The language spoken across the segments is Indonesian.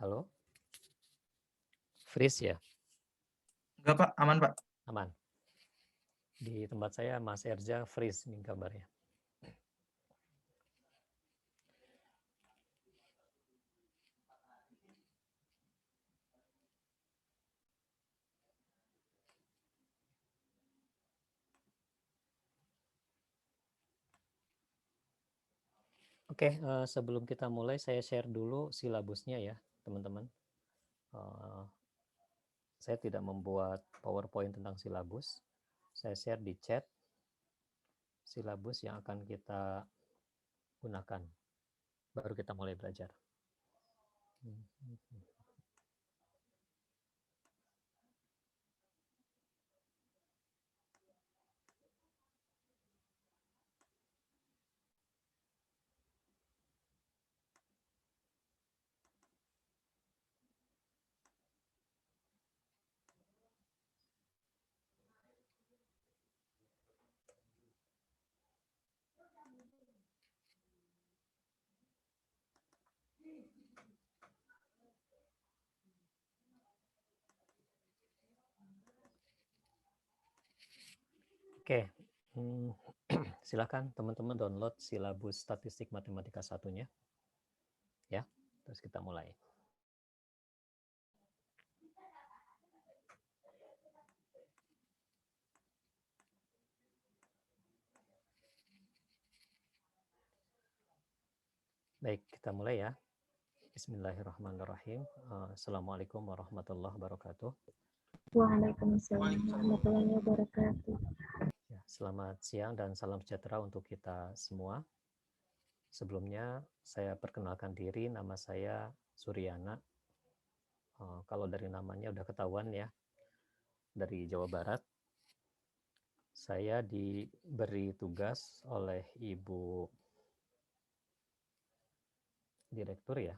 Halo? Freeze ya? Enggak Pak, aman Pak. Aman. Di tempat saya Mas Erja freeze nih gambarnya. Oke, sebelum kita mulai saya share dulu silabusnya ya teman-teman. Saya tidak membuat PowerPoint tentang silabus. Saya share di chat silabus yang akan kita gunakan. Baru kita mulai belajar. Oke, silakan teman-teman download silabus statistik matematika satunya. Ya, terus kita mulai. Baik, kita mulai ya. Bismillahirrahmanirrahim. Assalamualaikum warahmatullahi wabarakatuh. Waalaikumsalam warahmatullahi wabarakatuh. Ya, selamat siang dan salam sejahtera untuk kita semua. Sebelumnya saya perkenalkan diri, nama saya Suryana. Kalau dari namanya udah ketahuan ya, dari Jawa Barat. Saya diberi tugas oleh Ibu Direktur ya,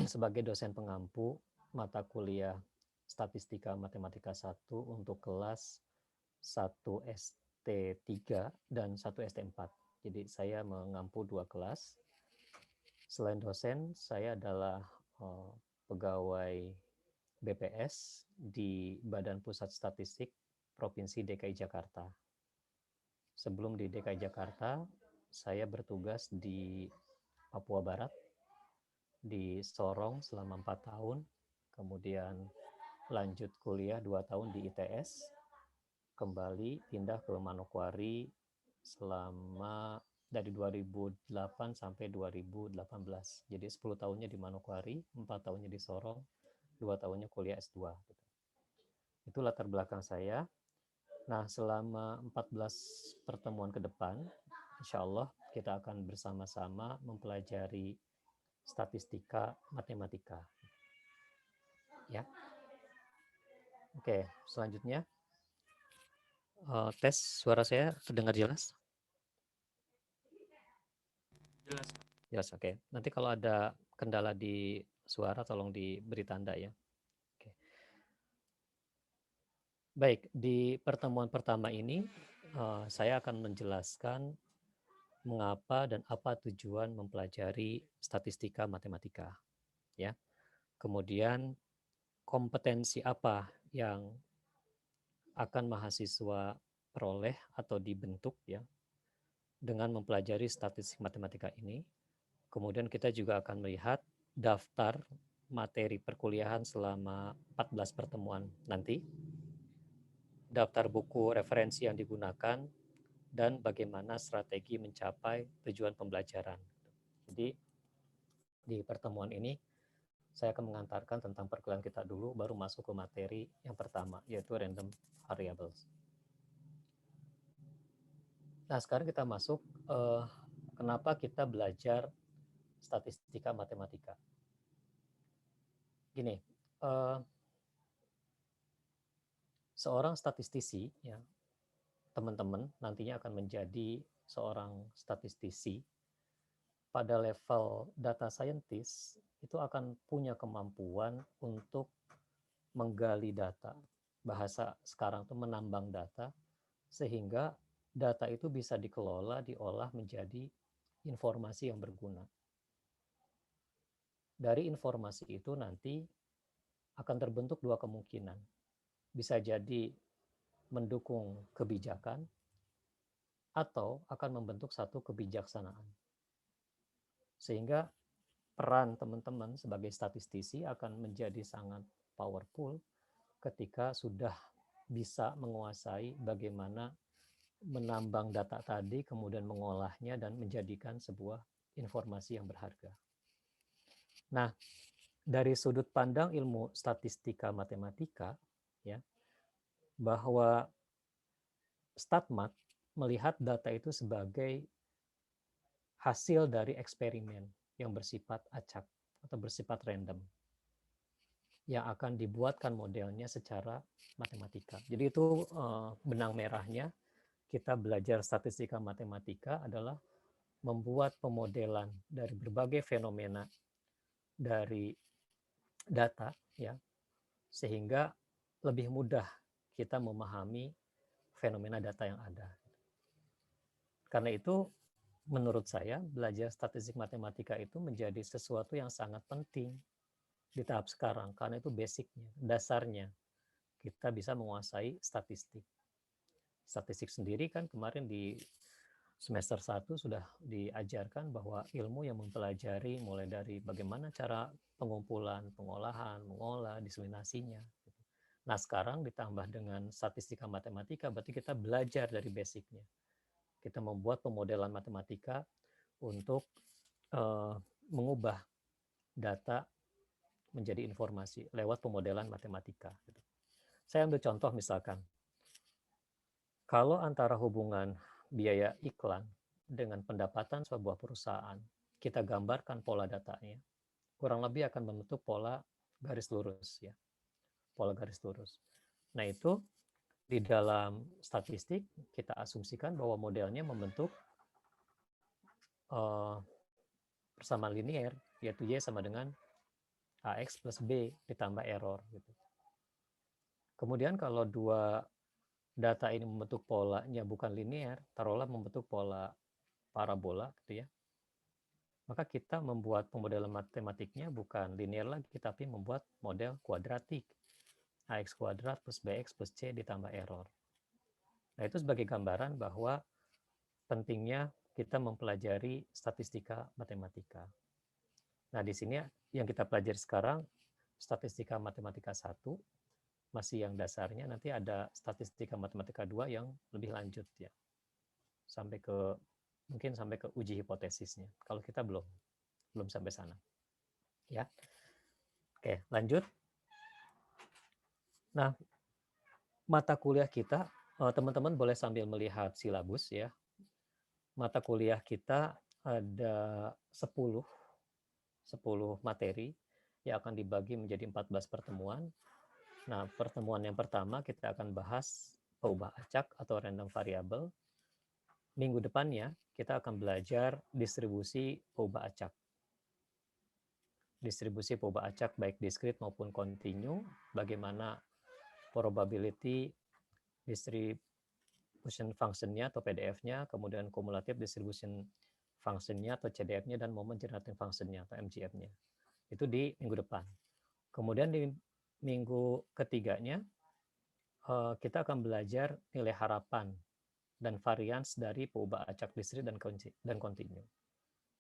sebagai dosen pengampu mata kuliah Statistika Matematika 1 untuk kelas 1 ST3 dan 1 ST4. Jadi saya mengampu 2 kelas. Selain dosen, saya adalah pegawai BPS di Badan Pusat Statistik Provinsi DKI Jakarta. Sebelum di DKI Jakarta, saya bertugas di Papua Barat, di Sorong selama 4 tahun, kemudian lanjut kuliah 2 tahun di ITS, kembali pindah ke Manokwari selama dari 2008 sampai 2018. Jadi 10 tahunnya di Manokwari, 4 tahunnya di Sorong, 2 tahunnya kuliah S2. Itu latar belakang saya. Nah, selama 14 pertemuan ke depan, insya Allah kita akan bersama-sama mempelajari statistika matematika. Ya. Oke, selanjutnya. Tes suara saya terdengar jelas? Jelas. Jelas, oke. Nanti kalau ada kendala di suara tolong diberi tanda ya. Oke. Baik, di pertemuan pertama ini saya akan menjelaskan mengapa dan apa tujuan mempelajari statistika matematika. Ya. Kemudian kompetensi apa yang akan mahasiswa peroleh atau dibentuk ya dengan mempelajari statistik matematika ini. Kemudian kita juga akan melihat daftar materi perkuliahan selama 14 pertemuan nanti, daftar buku referensi yang digunakan, dan bagaimana strategi mencapai tujuan pembelajaran. Jadi di pertemuan ini saya akan mengantarkan tentang perkuliahan kita dulu, baru masuk ke materi yang pertama, yaitu random variables. Nah, sekarang kita masuk, kenapa kita belajar statistika matematika. Gini, seorang statistisi, ya, teman-teman nantinya akan menjadi seorang statistisi pada level data scientist, itu akan punya kemampuan untuk menggali data. Bahasa sekarang itu menambang data, sehingga data itu bisa dikelola, diolah menjadi informasi yang berguna. dari informasi itu nanti akan terbentuk dua kemungkinan. Bisa jadi mendukung kebijakan atau akan membentuk satu kebijaksanaan. Sehingga peran teman-teman sebagai statistisi akan menjadi sangat powerful ketika sudah bisa menguasai bagaimana menambang data tadi, kemudian mengolahnya dan menjadikan sebuah informasi yang berharga. Nah, dari sudut pandang ilmu statistika matematika, ya, bahwa StatMat melihat data itu sebagai hasil dari eksperimen yang bersifat acak atau bersifat random yang akan dibuatkan modelnya secara matematika. Jadi itu benang merahnya kita belajar statistika matematika adalah membuat pemodelan dari berbagai fenomena dari data, ya, sehingga lebih mudah kita memahami fenomena data yang ada. Karena itu, menurut saya, belajar statistik matematika itu menjadi sesuatu yang sangat penting di tahap sekarang, karena itu basicnya, dasarnya. Kita bisa menguasai statistik. Statistik sendiri kan kemarin di semester 1 sudah diajarkan bahwa ilmu yang mempelajari mulai dari bagaimana cara pengumpulan, pengolahan, mengolah, diseminasinya. Nah, sekarang ditambah dengan statistika matematika, berarti kita belajar dari basicnya. Kita membuat pemodelan matematika untuk mengubah data menjadi informasi lewat pemodelan matematika. Saya ambil contoh misalkan, kalau antara hubungan biaya iklan dengan pendapatan sebuah perusahaan, kita gambarkan pola datanya, kurang lebih akan membentuk pola garis lurus, ya, pola garis lurus. Nah, itu di dalam statistik kita asumsikan bahwa modelnya membentuk persamaan linear, yaitu Y sama dengan AX plus B ditambah error. Gitu. Kemudian kalau dua data ini membentuk polanya bukan linear, taruhlah membentuk pola parabola, gitu ya, maka kita membuat pemodelan matematiknya bukan linear lagi, tapi membuat model kuadratik, AX kuadrat plus BX plus C ditambah error. Nah, itu sebagai gambaran bahwa pentingnya kita mempelajari statistika matematika. Nah, di sini yang kita pelajari sekarang, statistika matematika 1, masih yang dasarnya, nanti ada statistika matematika 2 yang lebih lanjut, ya. Mungkin sampai ke uji hipotesisnya. Kalau kita belum sampai sana. Ya. Oke, lanjut. Nah, mata kuliah kita, teman-teman boleh sambil melihat silabus, ya. Mata kuliah kita ada 10 materi yang akan dibagi menjadi 14 pertemuan. Nah, pertemuan yang pertama kita akan bahas peubah acak atau random variable. Minggu depannya kita akan belajar distribusi peubah acak. Distribusi peubah acak baik discrete maupun continue, bagaimana probability distribution function-nya atau PDF-nya, kemudian cumulative distribution function-nya atau CDF-nya, dan moment generating function-nya atau MGF-nya. Itu di minggu depan. Kemudian di minggu ketiganya, kita akan belajar nilai harapan dan varians dari peubah acak discrete dan continue.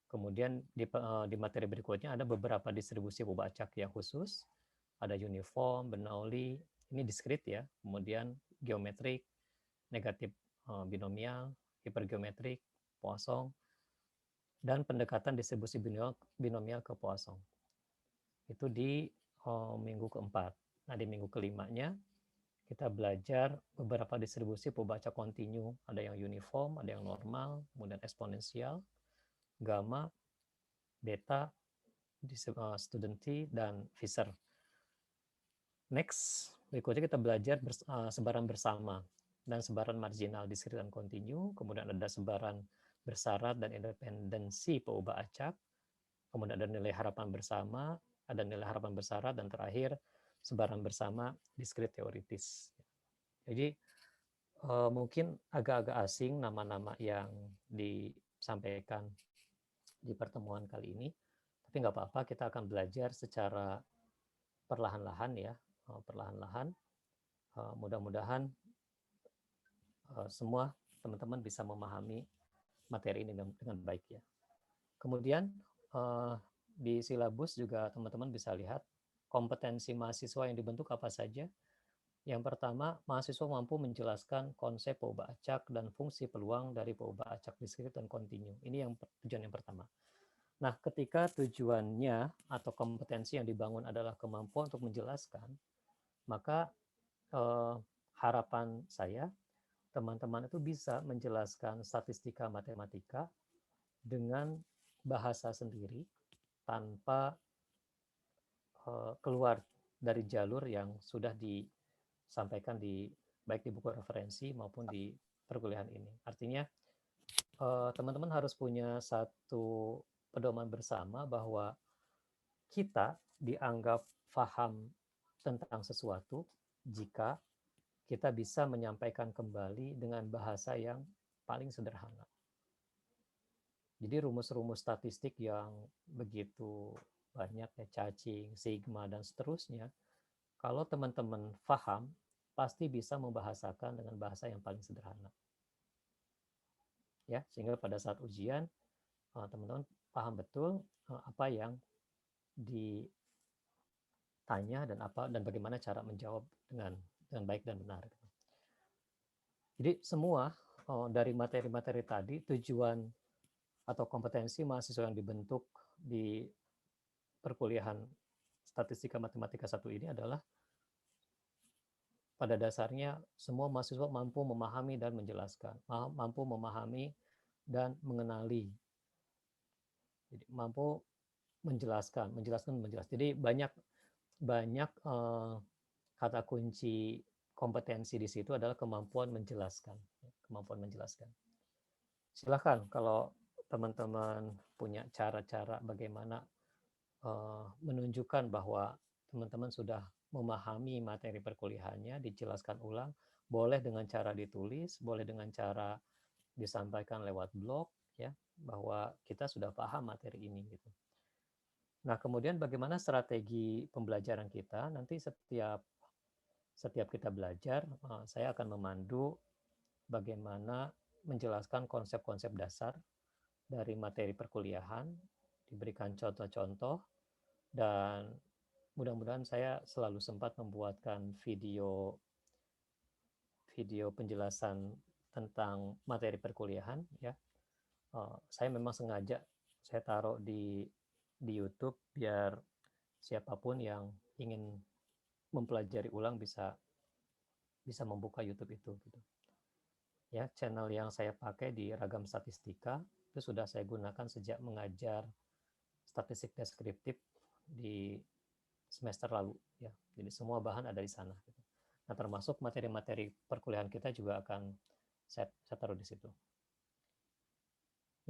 Kemudian di materi berikutnya ada beberapa distribusi peubah acak yang khusus, ada uniform, Bernoulli, ini discrete, ya, kemudian geometrik, negatif binomial, hipergeometrik, Poisson, dan pendekatan distribusi binomial ke Poisson. Itu di minggu keempat. Nah, di minggu kelimanya kita belajar beberapa distribusi peubah acak kontinu, ada yang uniform, ada yang normal, kemudian eksponensial, gamma, beta, student T, dan Fisher. Next, berikutnya kita belajar sebaran bersama dan sebaran marginal discrete dan kontinu, kemudian ada sebaran bersyarat dan independensi peubah acak, kemudian ada nilai harapan bersama, ada nilai harapan bersyarat, dan terakhir sebaran bersama discrete teoritis. Jadi mungkin agak-agak asing nama-nama yang disampaikan di pertemuan kali ini, Tapi nggak apa-apa, kita akan belajar secara perlahan-lahan ya, perlahan-lahan. Mudah-mudahan semua teman-teman bisa memahami materi ini dengan baik ya. Kemudian di silabus juga teman-teman bisa lihat kompetensi mahasiswa yang dibentuk apa saja. Yang pertama, mahasiswa mampu menjelaskan konsep peubah acak dan fungsi peluang dari peubah acak diskrit dan kontinu. Ini yang tujuan yang pertama. Nah, ketika tujuannya atau kompetensi yang dibangun adalah kemampuan untuk menjelaskan, maka harapan saya teman-teman itu bisa menjelaskan statistika matematika dengan bahasa sendiri tanpa keluar dari jalur yang sudah disampaikan baik di buku referensi maupun di perkuliahan ini. Artinya teman-teman harus punya satu pedoman bersama bahwa kita dianggap paham tentang sesuatu jika kita bisa menyampaikan kembali dengan bahasa yang paling sederhana. Jadi rumus-rumus statistik yang begitu banyak ya, cacing, sigma, dan seterusnya, kalau teman-teman paham, pasti bisa membahasakan dengan bahasa yang paling sederhana. Ya, sehingga pada saat ujian, teman-teman paham betul apa yang ditanya dan bagaimana cara menjawab dengan baik dan benar. Jadi semua dari materi-materi tadi, tujuan atau kompetensi mahasiswa yang dibentuk di perkuliahan Statistika Matematika 1 ini adalah pada dasarnya semua mahasiswa mampu memahami dan menjelaskan, mampu memahami dan mengenali. Jadi mampu menjelaskan. Jadi banyak kata kunci kompetensi di situ adalah kemampuan menjelaskan. Silakan kalau teman-teman punya cara-cara bagaimana menunjukkan bahwa teman-teman sudah memahami materi perkuliahannya, dijelaskan ulang, boleh dengan cara ditulis, boleh dengan cara disampaikan lewat blog, ya, bahwa kita sudah paham materi ini gitu. Nah, kemudian bagaimana strategi pembelajaran kita? Nanti setiap kita belajar, saya akan memandu bagaimana menjelaskan konsep-konsep dasar dari materi perkuliahan, diberikan contoh-contoh, dan mudah-mudahan saya selalu sempat membuatkan video penjelasan tentang materi perkuliahan ya. Saya memang sengaja saya taruh di YouTube biar siapapun yang ingin mempelajari ulang bisa membuka YouTube itu gitu. Ya, channel yang saya pakai di Ragam Statistika itu sudah saya gunakan sejak mengajar statistik deskriptif di semester lalu ya. Jadi semua bahan ada di sana gitu. Nah, termasuk materi-materi perkuliahan kita juga akan saya taruh di situ.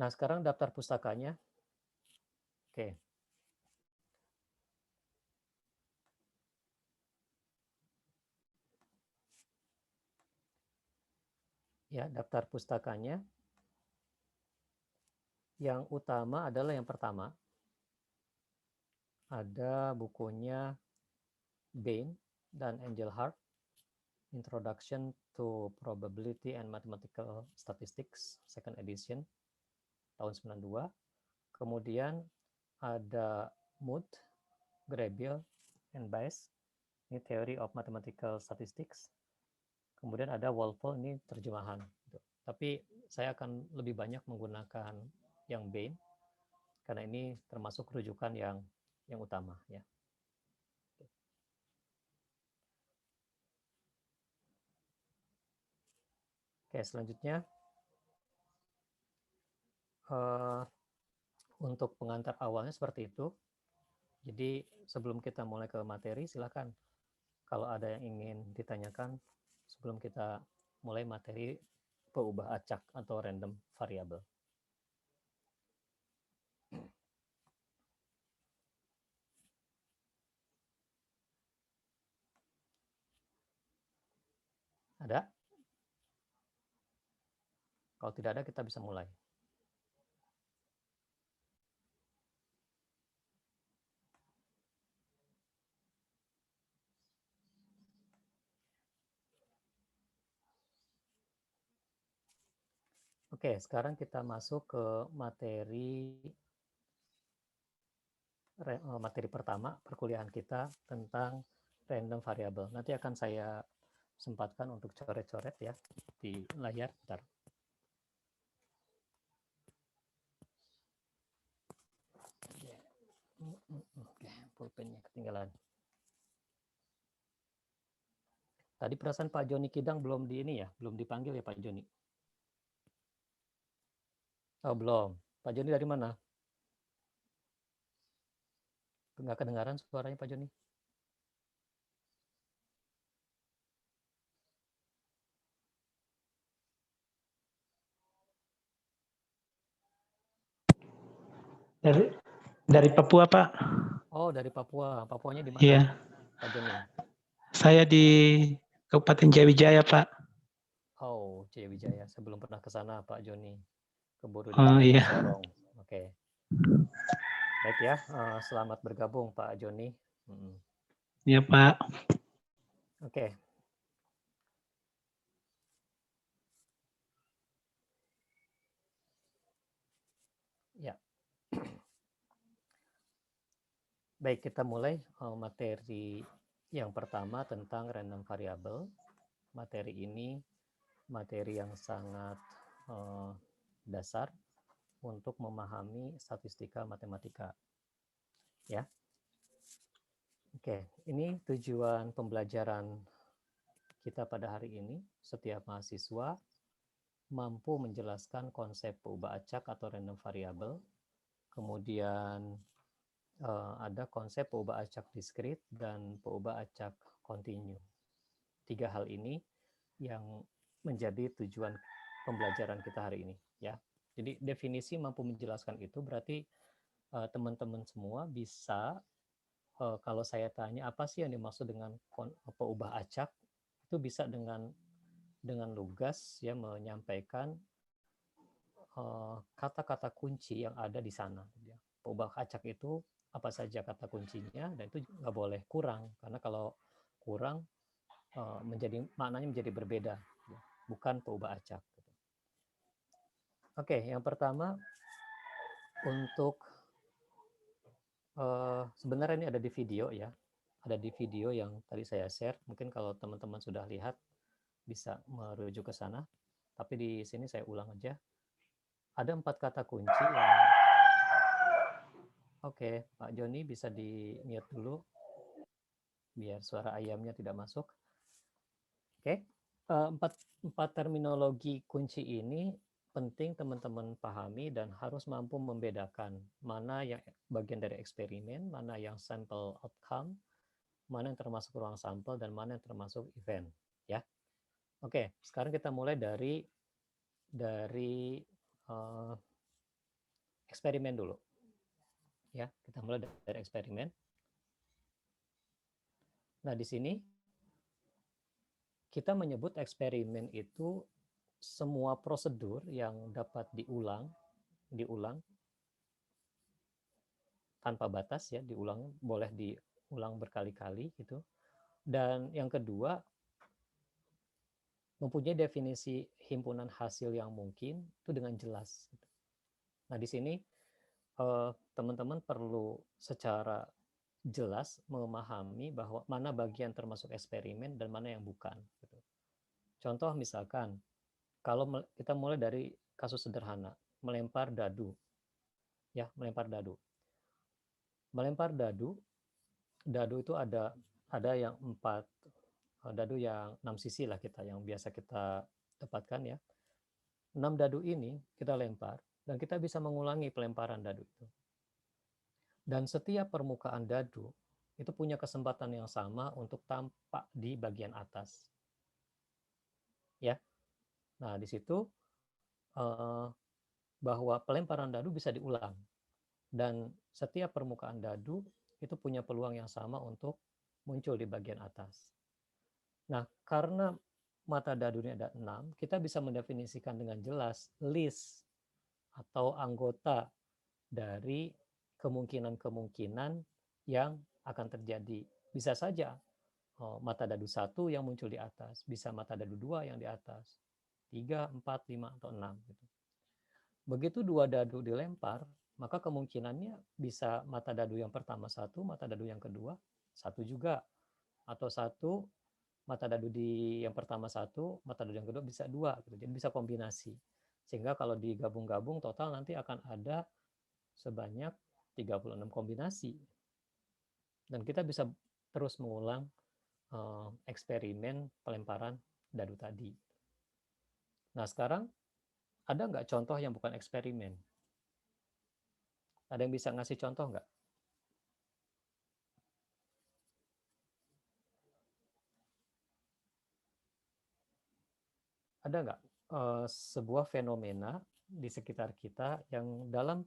Nah, sekarang daftar pustakanya. Oke. Ya, daftar pustakanya. Yang utama adalah yang pertama. Ada bukunya Bain dan Engelhardt, Introduction to Probability and Mathematical Statistics, second edition, tahun 92. Kemudian ada Mood, Grable, and Bayes, ini Theory of Mathematical Statistics. Kemudian ada Wolfel, ini terjemahan. Tapi saya akan lebih banyak menggunakan yang Bain, karena ini termasuk rujukan yang utama ya. Oke, selanjutnya untuk pengantar awalnya seperti itu. Jadi sebelum kita mulai ke materi, silakan kalau ada yang ingin ditanyakan sebelum kita mulai materi peubah acak atau random variable. Ada? Kalau tidak ada, kita bisa mulai. Oke, sekarang kita masuk ke materi pertama perkuliahan kita tentang random variable. Nanti akan saya sempatkan untuk coret-coret ya di layar. Bentar. Oke, pulpennya ketinggalan. Tadi perasaan Pak Joni Kidang belum belum dipanggil ya Pak Joni. Oh belum. Pak Joni dari mana? Nggak kedengaran suaranya Pak Joni. Dari Papua, Pak. Oh, dari Papua. Papuanya di mana, Iya. Pak Joni? Saya di Kabupaten Jayawijaya, Pak. Oh, Jayawijaya. Saya belum pernah ke sana, Pak Joni. Keburu Oh, di iya. Sorong. Oke. Baik ya, selamat bergabung Pak Joni. Iya, Pak. Oke. Ya. Baik, kita mulai materi yang pertama tentang random variable. Materi ini materi yang sangat dasar untuk memahami statistika matematika. Ya. Oke, ini tujuan pembelajaran kita pada hari ini. Setiap mahasiswa mampu menjelaskan konsep peubah acak atau random variable. Kemudian ada konsep peubah acak diskrit dan peubah acak kontinu. 3 hal ini yang menjadi tujuan pembelajaran kita hari ini, ya. Jadi definisi mampu menjelaskan itu berarti teman-teman semua bisa kalau saya tanya apa sih yang dimaksud dengan peubah acak, itu bisa dengan lugas ya menyampaikan kata-kata kunci yang ada di sana. Peubah acak itu apa saja kata kuncinya, dan itu nggak boleh kurang, karena kalau kurang maknanya menjadi berbeda, bukan peubah acak. Oke, yang pertama untuk sebenarnya ini ada di video ya, ada di video yang tadi saya share. Mungkin kalau teman-teman sudah lihat bisa merujuk ke sana, tapi di sini saya ulang aja. Ada 4 kata kunci yang Oke, Pak Joni bisa di-mute dulu biar suara ayamnya tidak masuk. Oke, empat terminologi kunci ini penting teman-teman pahami dan harus mampu membedakan mana yang bagian dari eksperimen, mana yang sampel outcome, mana yang termasuk ruang sampel, dan mana yang termasuk event. Ya, oke. Sekarang kita mulai dari eksperimen dulu. Ya, kita mulai dari eksperimen. Nah, di sini kita menyebut eksperimen itu semua prosedur yang dapat diulang tanpa batas ya, boleh diulang berkali-kali gitu. Dan yang kedua, mempunyai definisi himpunan hasil yang mungkin itu dengan jelas. Nah, di sini teman-teman perlu secara jelas memahami bahwa mana bagian termasuk eksperimen dan mana yang bukan. Contoh misalkan, kalau kita mulai dari kasus sederhana, melempar dadu. Ya, melempar dadu. Melempar dadu itu ada yang 4 dadu yang 6 sisi lah yang biasa kita dapatkan ya. 6 dadu ini kita lempar dan kita bisa mengulangi pelemparan dadu itu. Dan setiap permukaan dadu itu punya kesempatan yang sama untuk tampak di bagian atas. Ya. Nah, di situ bahwa pelemparan dadu bisa diulang. Dan setiap permukaan dadu itu punya peluang yang sama untuk muncul di bagian atas. Nah, karena mata dadu ini ada 6, kita bisa mendefinisikan dengan jelas list atau anggota dari kemungkinan-kemungkinan yang akan terjadi. Bisa saja mata dadu 1 yang muncul di atas, bisa mata dadu 2 yang di atas, 3, 4, 5, atau 6. Gitu. Begitu 2 dadu dilempar, maka kemungkinannya bisa mata dadu yang pertama 1, mata dadu yang kedua 1 juga. Atau 1, mata dadu yang pertama 1, mata dadu yang kedua bisa 2. Gitu. Jadi bisa kombinasi. Sehingga kalau digabung-gabung total nanti akan ada sebanyak 36 kombinasi. Dan kita bisa terus mengulang eksperimen pelemparan dadu tadi. Nah sekarang ada nggak contoh yang bukan eksperimen? Ada yang bisa ngasih contoh nggak? Ada nggak sebuah fenomena di sekitar kita yang dalam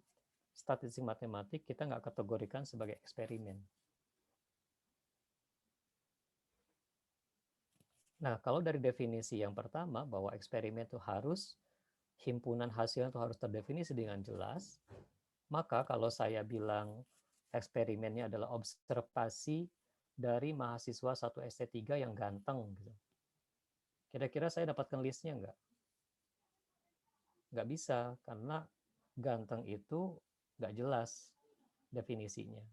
statistik matematik kita nggak kategorikan sebagai eksperimen? Nah, kalau dari definisi yang pertama bahwa eksperimen itu harus himpunan hasilnya itu harus terdefinisi dengan jelas, maka kalau saya bilang eksperimennya adalah observasi dari mahasiswa 1 ST3 yang ganteng, gitu. Kira-kira saya dapatkan listnya nggak? Nggak bisa, karena ganteng itu nggak jelas definisinya.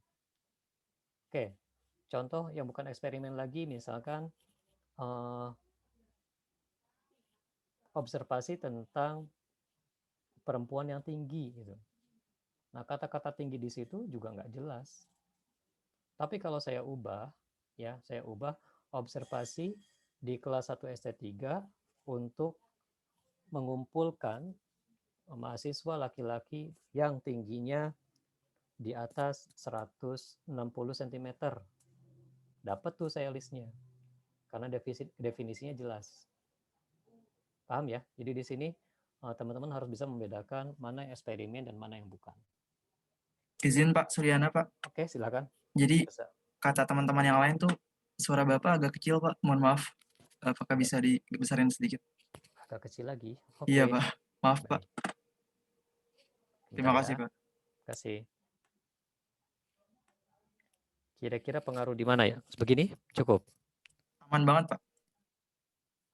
Oke, contoh yang bukan eksperimen lagi, misalkan observasi tentang perempuan yang tinggi gitu. Nah, kata-kata tinggi di situ juga nggak jelas. Tapi kalau saya ubah observasi di kelas 1 ST3 untuk mengumpulkan mahasiswa laki-laki yang tingginya di atas 160 cm. Dapat tuh saya listnya. Karena definisinya jelas. Paham ya? Jadi di sini teman-teman harus bisa membedakan mana yang eksperimen dan mana yang bukan. Izin Pak Suryana Pak. Oke, silakan. Jadi Bisa. kata teman-teman yang lain tuh suara Bapak agak kecil Pak. Mohon maaf. Apakah bisa dibesarin sedikit? Agak kecil lagi. Oke. Iya Pak. Maaf Pak. Baik. Terima Bentar kasih ya. Pak. Terima kasih. Kira-kira pengaruh di mana ya? Begini? Cukup? Aman banget Pak.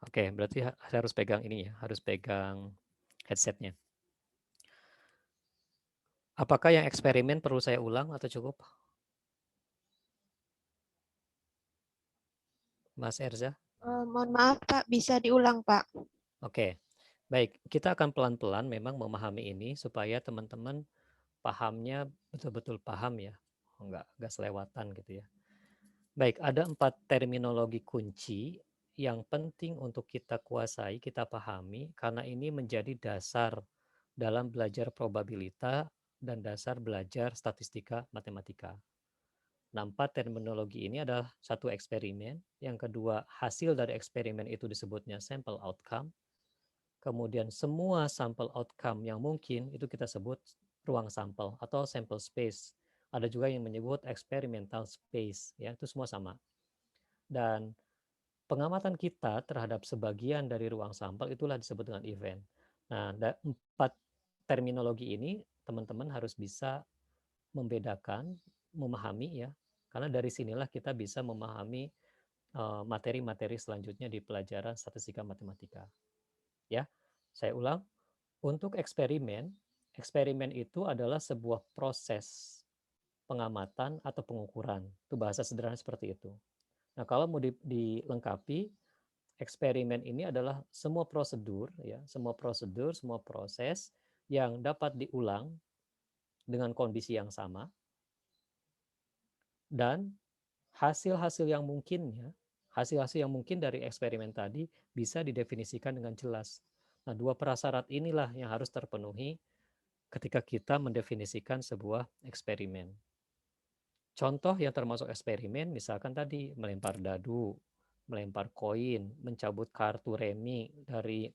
Oke, berarti saya harus pegang ini ya, harus pegang headsetnya. Apakah yang eksperimen perlu saya ulang atau cukup? Mas Erza? Mohon maaf Pak, bisa diulang Pak. Oke, baik. Kita akan pelan-pelan memang memahami ini supaya teman-teman pahamnya betul-betul paham ya, nggak selewatan gitu ya. Baik, ada 4 terminologi kunci yang penting untuk kita kuasai, kita pahami, karena ini menjadi dasar dalam belajar probabilitas dan dasar belajar statistika matematika. Nah, 4 terminologi ini adalah satu eksperimen, yang kedua hasil dari eksperimen itu disebutnya sample outcome, kemudian semua sampel outcome yang mungkin itu kita sebut ruang sampel atau sample space. Ada juga yang menyebut experimental space, ya itu semua sama. Dan pengamatan kita terhadap sebagian dari ruang sampel itulah disebut dengan event. Nah, 4 terminologi ini teman-teman harus bisa membedakan, memahami ya, karena dari sinilah kita bisa memahami materi-materi selanjutnya di pelajaran statistika matematika. Ya, saya ulang. Untuk eksperimen, eksperimen itu adalah sebuah proses pengamatan atau pengukuran. Itu bahasa sederhana seperti itu. Nah, kalau mau dilengkapi, eksperimen ini adalah semua prosedur, ya, semua proses yang dapat diulang dengan kondisi yang sama, dan hasil-hasil yang mungkin dari eksperimen tadi bisa didefinisikan dengan jelas. Nah, 2 prasyarat inilah yang harus terpenuhi ketika kita mendefinisikan sebuah eksperimen. Contoh yang termasuk eksperimen misalkan tadi melempar dadu, melempar koin, mencabut kartu remi dari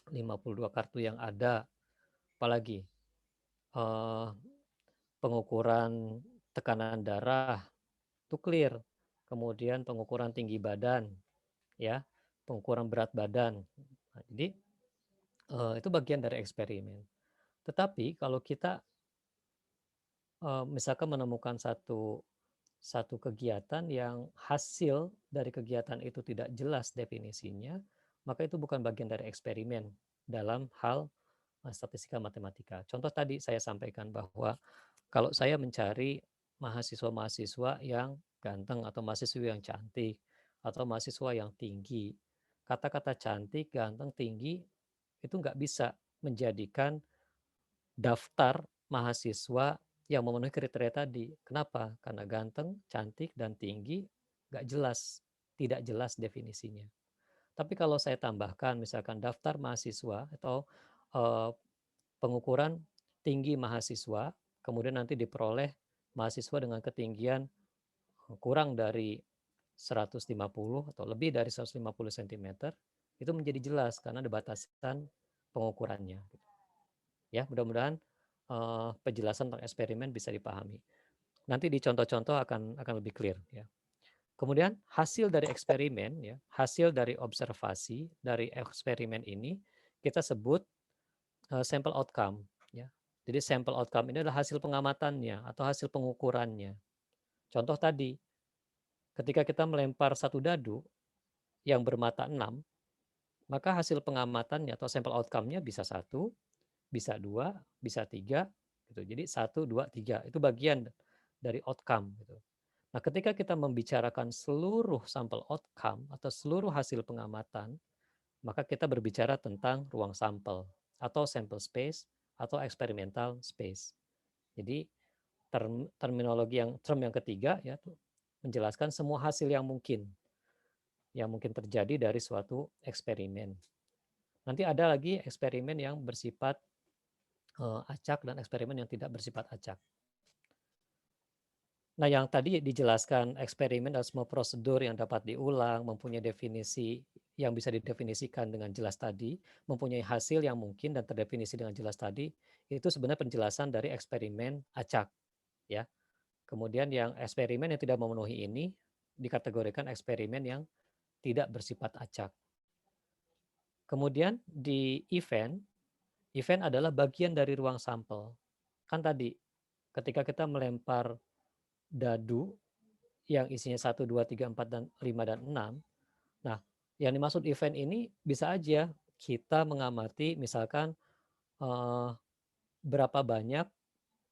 52 kartu yang ada, apalagi pengukuran tekanan darah itu clear, kemudian pengukuran tinggi badan, ya, pengukuran berat badan. Nah, jadi itu bagian dari eksperimen. Tetapi kalau kita misalkan menemukan satu kegiatan yang hasil dari kegiatan itu tidak jelas definisinya, maka itu bukan bagian dari eksperimen dalam hal statistika matematika. Contoh tadi saya sampaikan bahwa kalau saya mencari mahasiswa-mahasiswa yang ganteng atau mahasiswa yang cantik atau mahasiswa yang tinggi, kata-kata cantik, ganteng, tinggi itu nggak bisa menjadikan daftar mahasiswa yang memenuhi kriteria tadi. Kenapa? Karena ganteng, cantik, dan tinggi nggak jelas, tidak jelas definisinya. Tapi kalau saya tambahkan misalkan daftar mahasiswa atau pengukuran tinggi mahasiswa, kemudian nanti diperoleh mahasiswa dengan ketinggian kurang dari 150 atau lebih dari 150 cm, itu menjadi jelas karena ada batasan pengukurannya. Ya, mudah-mudahan penjelasan tentang eksperimen bisa dipahami. Nanti di contoh-contoh akan lebih clear ya. Kemudian hasil dari eksperimen ya, hasil dari observasi dari eksperimen ini kita sebut sampel outcome ya. Jadi sampel outcome ini adalah hasil pengamatannya atau hasil pengukurannya. Contoh tadi, ketika kita melempar satu dadu yang bermata 6, maka hasil pengamatannya atau sampel outcome-nya bisa 1, bisa 2, bisa 3 gitu. Jadi 1, 2, 3 itu bagian dari outcome gitu. Nah, ketika kita membicarakan seluruh sampel outcome atau seluruh hasil pengamatan, maka kita berbicara tentang ruang sampel atau sample space atau experimental space. Jadi term yang ketiga ya menjelaskan semua hasil yang mungkin terjadi dari suatu eksperimen. Nanti ada lagi eksperimen yang bersifat acak dan eksperimen yang tidak bersifat acak. Nah, yang tadi dijelaskan eksperimen dan semua prosedur yang dapat diulang, mempunyai definisi yang bisa didefinisikan dengan jelas tadi, mempunyai hasil yang mungkin dan terdefinisi dengan jelas tadi, itu sebenarnya penjelasan dari eksperimen acak, ya. Kemudian yang eksperimen yang tidak memenuhi ini dikategorikan eksperimen yang tidak bersifat acak. Kemudian di event adalah bagian dari ruang sampel. Kan tadi ketika kita melempar dadu yang isinya 1, 2, 3, 4, dan 5, dan 6. Nah, yang dimaksud event ini bisa aja kita mengamati misalkan berapa banyak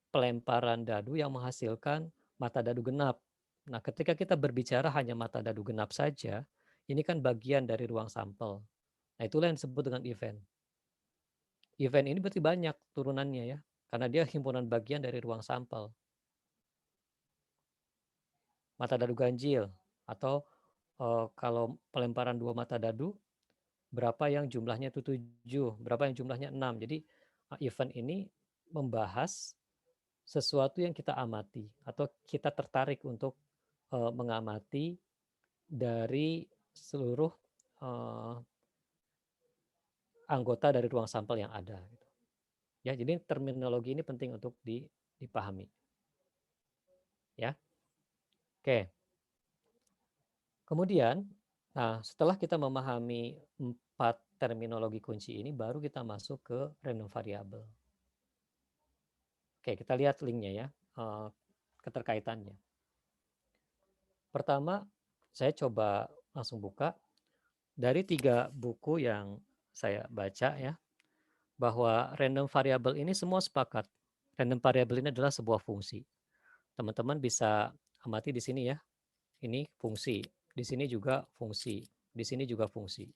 pelemparan dadu yang menghasilkan mata dadu genap. Nah, ketika kita berbicara hanya mata dadu genap saja, ini kan bagian dari ruang sampel. Nah, itulah yang disebut dengan event. Event ini berarti banyak turunannya ya, karena dia himpunan bagian dari ruang sampel. Mata dadu ganjil atau kalau pelemparan 2 mata dadu, berapa yang jumlahnya itu 7, berapa yang jumlahnya 6. Jadi event ini membahas sesuatu yang kita amati atau kita tertarik untuk mengamati dari seluruh anggota dari ruang sampel yang ada. Ya, jadi terminologi ini penting untuk dipahami. Ya, oke. Kemudian, nah setelah kita memahami 4 terminologi kunci ini, baru kita masuk ke random variable. Oke, kita lihat linknya ya, keterkaitannya. Pertama, saya coba langsung buka dari 3 buku yang saya baca ya, bahwa random variable ini semua sepakat. Random variable ini adalah sebuah fungsi. Teman-teman bisa amati di sini ya. Ini fungsi, di sini juga fungsi, di sini juga fungsi.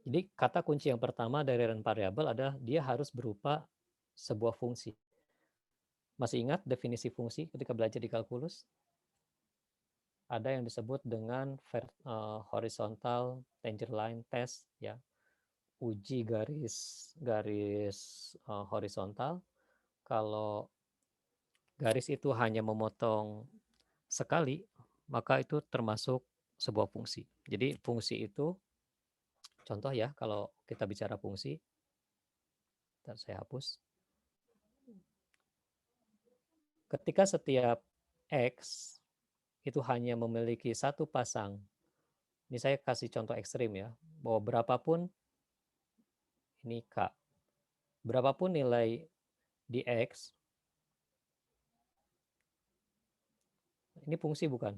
Jadi kata kunci yang pertama dari random variable adalah dia harus berupa sebuah fungsi. Masih ingat definisi fungsi ketika belajar di kalkulus? Ada yang disebut dengan horizontal tangent line test ya. Uji garis horizontal. Kalau garis itu hanya memotong sekali, maka itu termasuk sebuah fungsi. Jadi fungsi itu, contoh ya, kalau kita bicara fungsi, saya hapus. Ketika setiap X itu hanya memiliki satu pasang, ini saya kasih contoh ekstrim ya, bahwa berapapun, ini K, berapapun nilai di X, ini fungsi bukan?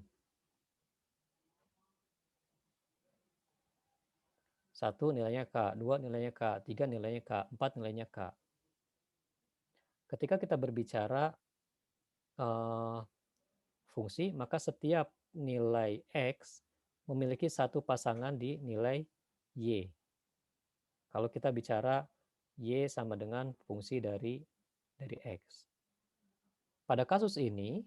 1 nilainya K, 2 nilainya K, 3 nilainya K, 4 nilainya K. Ketika kita berbicara fungsi, maka setiap nilai X memiliki satu pasangan di nilai Y. Kalau kita bicara Y sama dengan fungsi dari X. Pada kasus ini,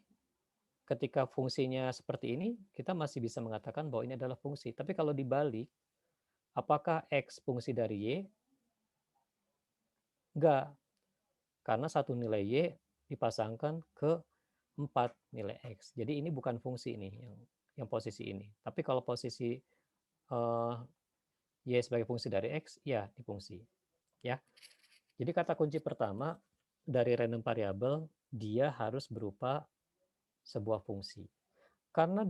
ketika fungsinya seperti ini, kita masih bisa mengatakan bahwa ini adalah fungsi. Tapi kalau dibalik, apakah X fungsi dari Y? Enggak. Karena satu nilai Y dipasangkan ke 4 nilai X. Jadi ini bukan fungsi ini, yang posisi ini. Tapi kalau posisi Y sebagai fungsi dari X, ya di fungsi. Ya. Jadi kata kunci pertama dari random variable, dia harus berupa sebuah fungsi. Karena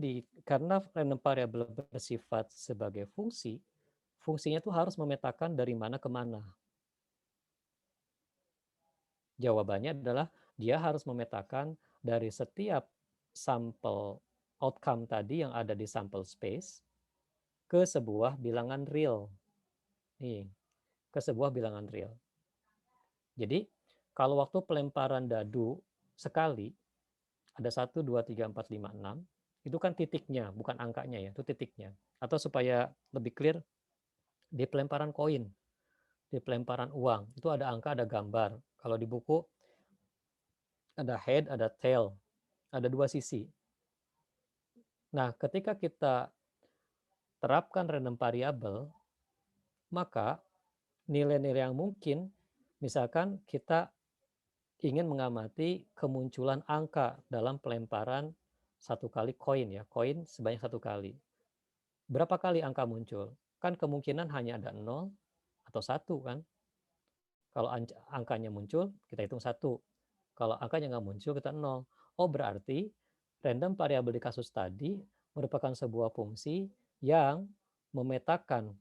random variable bersifat sebagai fungsi, fungsinya itu harus memetakan dari mana ke mana. Jawabannya adalah dia harus memetakan dari setiap sampel outcome tadi yang ada di sampel space ke sebuah bilangan real. Nih, ke sebuah bilangan real. Jadi, kalau waktu pelemparan dadu sekali, ada 1, 2, 3, 4, 5, 6, itu kan titiknya, bukan angkanya ya, itu titiknya. Atau supaya lebih clear, di pelemparan koin, di pelemparan uang, itu ada angka, ada gambar. Kalau di buku, ada head, ada tail, ada dua sisi. Nah, ketika kita terapkan random variable, maka nilai-nilai yang mungkin, misalkan kita ingin mengamati kemunculan angka dalam pelemparan satu kali koin ya, koin sebanyak satu kali. Berapa kali angka muncul? Kan kemungkinan hanya ada 0 atau 1 kan. Kalau angkanya muncul, kita hitung 1. Kalau angkanya nggak muncul, kita 0. Oh, berarti random variable di kasus tadi merupakan sebuah fungsi yang memetakan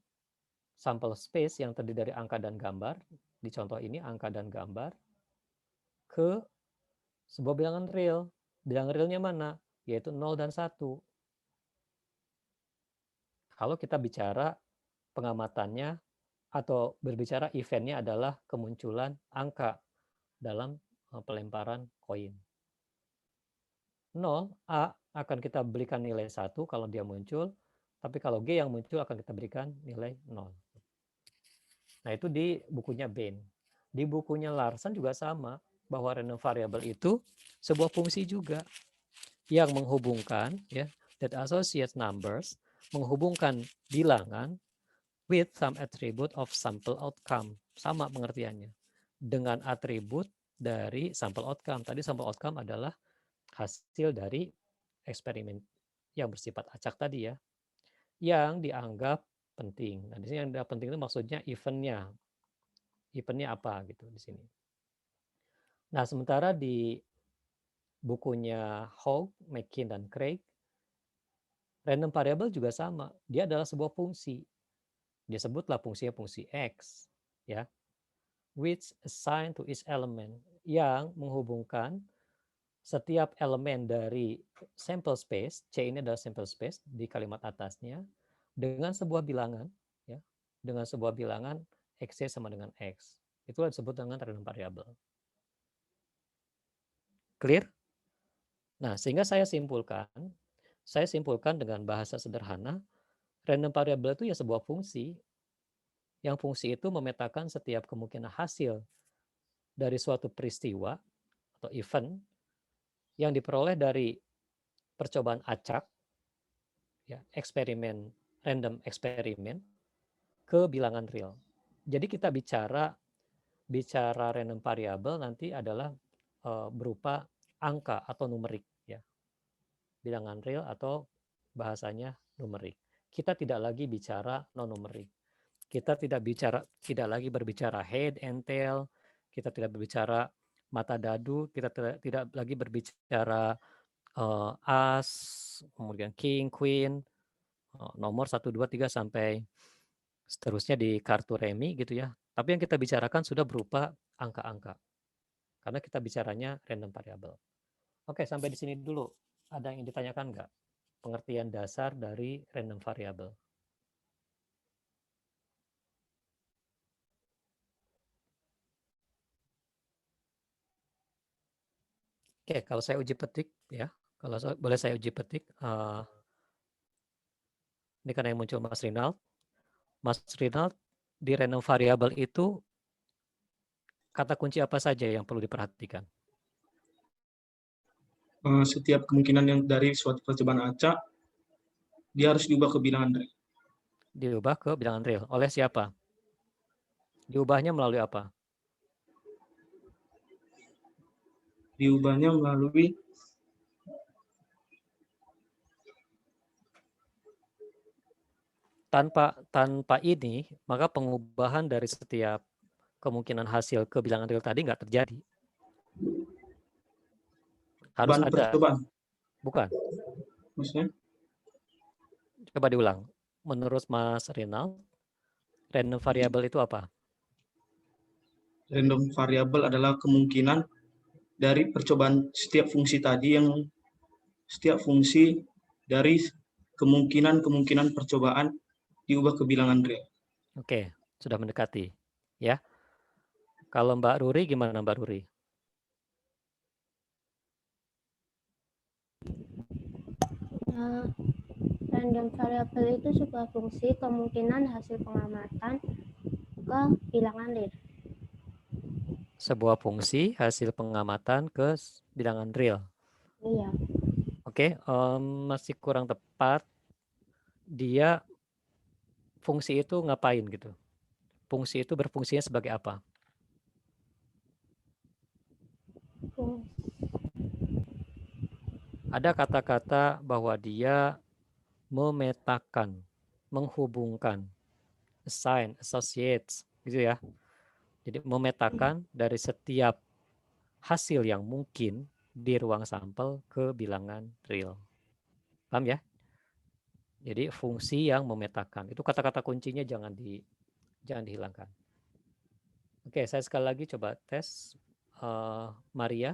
sampel space yang terdiri dari angka dan gambar, di contoh ini angka dan gambar, ke sebuah bilangan real. Bilangan realnya mana? Yaitu 0 dan 1. Kalau kita bicara pengamatannya atau berbicara eventnya adalah kemunculan angka dalam pelemparan koin. 0, A akan kita berikan nilai 1 kalau dia muncul, tapi kalau G yang muncul akan kita berikan nilai 0. Nah, itu di bukunya Bain. Di bukunya Larson juga sama, bahwa random variable itu sebuah fungsi juga yang menghubungkan ya, that associates numbers, menghubungkan bilangan with some attribute of sample outcome. Sama pengertiannya. Dengan atribut dari sampel outcome. Tadi sampel outcome adalah hasil dari eksperimen yang bersifat acak tadi ya, yang dianggap penting. Nah, di sini yang dianggap penting itu maksudnya eventnya. Eventnya apa gitu di sini. Nah, sementara di bukunya Hogg, McKean, dan Craig, random variable juga sama. Dia adalah sebuah fungsi. Dia sebutlah fungsinya fungsi X, ya, which assigned to each element, yang menghubungkan setiap elemen dari sample space, C ini adalah sample space di kalimat atasnya, dengan sebuah bilangan, ya, dengan sebuah bilangan X sama dengan X. Itulah disebut dengan random variable. Clear? Nah, sehingga saya simpulkan dengan bahasa sederhana, random variable itu ya sebuah fungsi, yang fungsi itu memetakan setiap kemungkinan hasil dari suatu peristiwa atau event yang diperoleh dari percobaan acak, ya, eksperimen, random eksperimen, ke bilangan real. Jadi kita bicara random variable nanti adalah berupa angka atau numerik, ya, bilangan real atau bahasanya numerik. Kita tidak lagi bicara non numerik. Kita tidak lagi berbicara head and tail, kita tidak berbicara mata dadu, kita tidak lagi berbicara as, kemudian king, queen, nomor 1, 2, 3 sampai seterusnya di kartu remi gitu ya. Tapi yang kita bicarakan sudah berupa angka-angka. Karena kita bicaranya random variable. Oke, sampai di sini dulu. Ada yang ditanyakan nggak? Pengertian dasar dari random variable. Oke, kalau saya uji petik ya, boleh saya uji petik. Ini karena yang muncul Mas Rinald. Mas Rinald, di random variable itu kata kunci apa saja yang perlu diperhatikan? Setiap kemungkinan yang dari suatu percobaan acak, dia harus diubah ke bilangan real. Diubah ke bilangan real. Oleh siapa? Diubahnya melalui apa? Diubahnya melalui tanpa ini, maka pengubahan dari setiap kemungkinan hasil ke bilangan real tadi nggak terjadi. Harus bahan ada. percobaan. Bukan. Maksudnya? Coba diulang. Menurut Mas Rinald, random variable itu apa? Random variable adalah kemungkinan dari percobaan setiap fungsi tadi, yang setiap fungsi dari kemungkinan percobaan diubah ke bilangan real. Oke, sudah mendekati. Ya. Kalau Mbak Ruri, gimana Mbak Ruri? Random variable itu sebuah fungsi kemungkinan hasil pengamatan ke bilangan real. Sebuah fungsi hasil pengamatan ke bilangan real. Iya. Oke, masih kurang tepat. Dia fungsi itu ngapain gitu? Fungsi itu berfungsinya sebagai apa? Ada kata-kata bahwa dia memetakan, menghubungkan, assign, associates, gitu ya. Jadi memetakan dari setiap hasil yang mungkin di ruang sampel ke bilangan real. Paham ya? Jadi fungsi yang memetakan. Itu kata-kata kuncinya jangan dihilangkan. Oke, saya sekali lagi coba tes. Maria,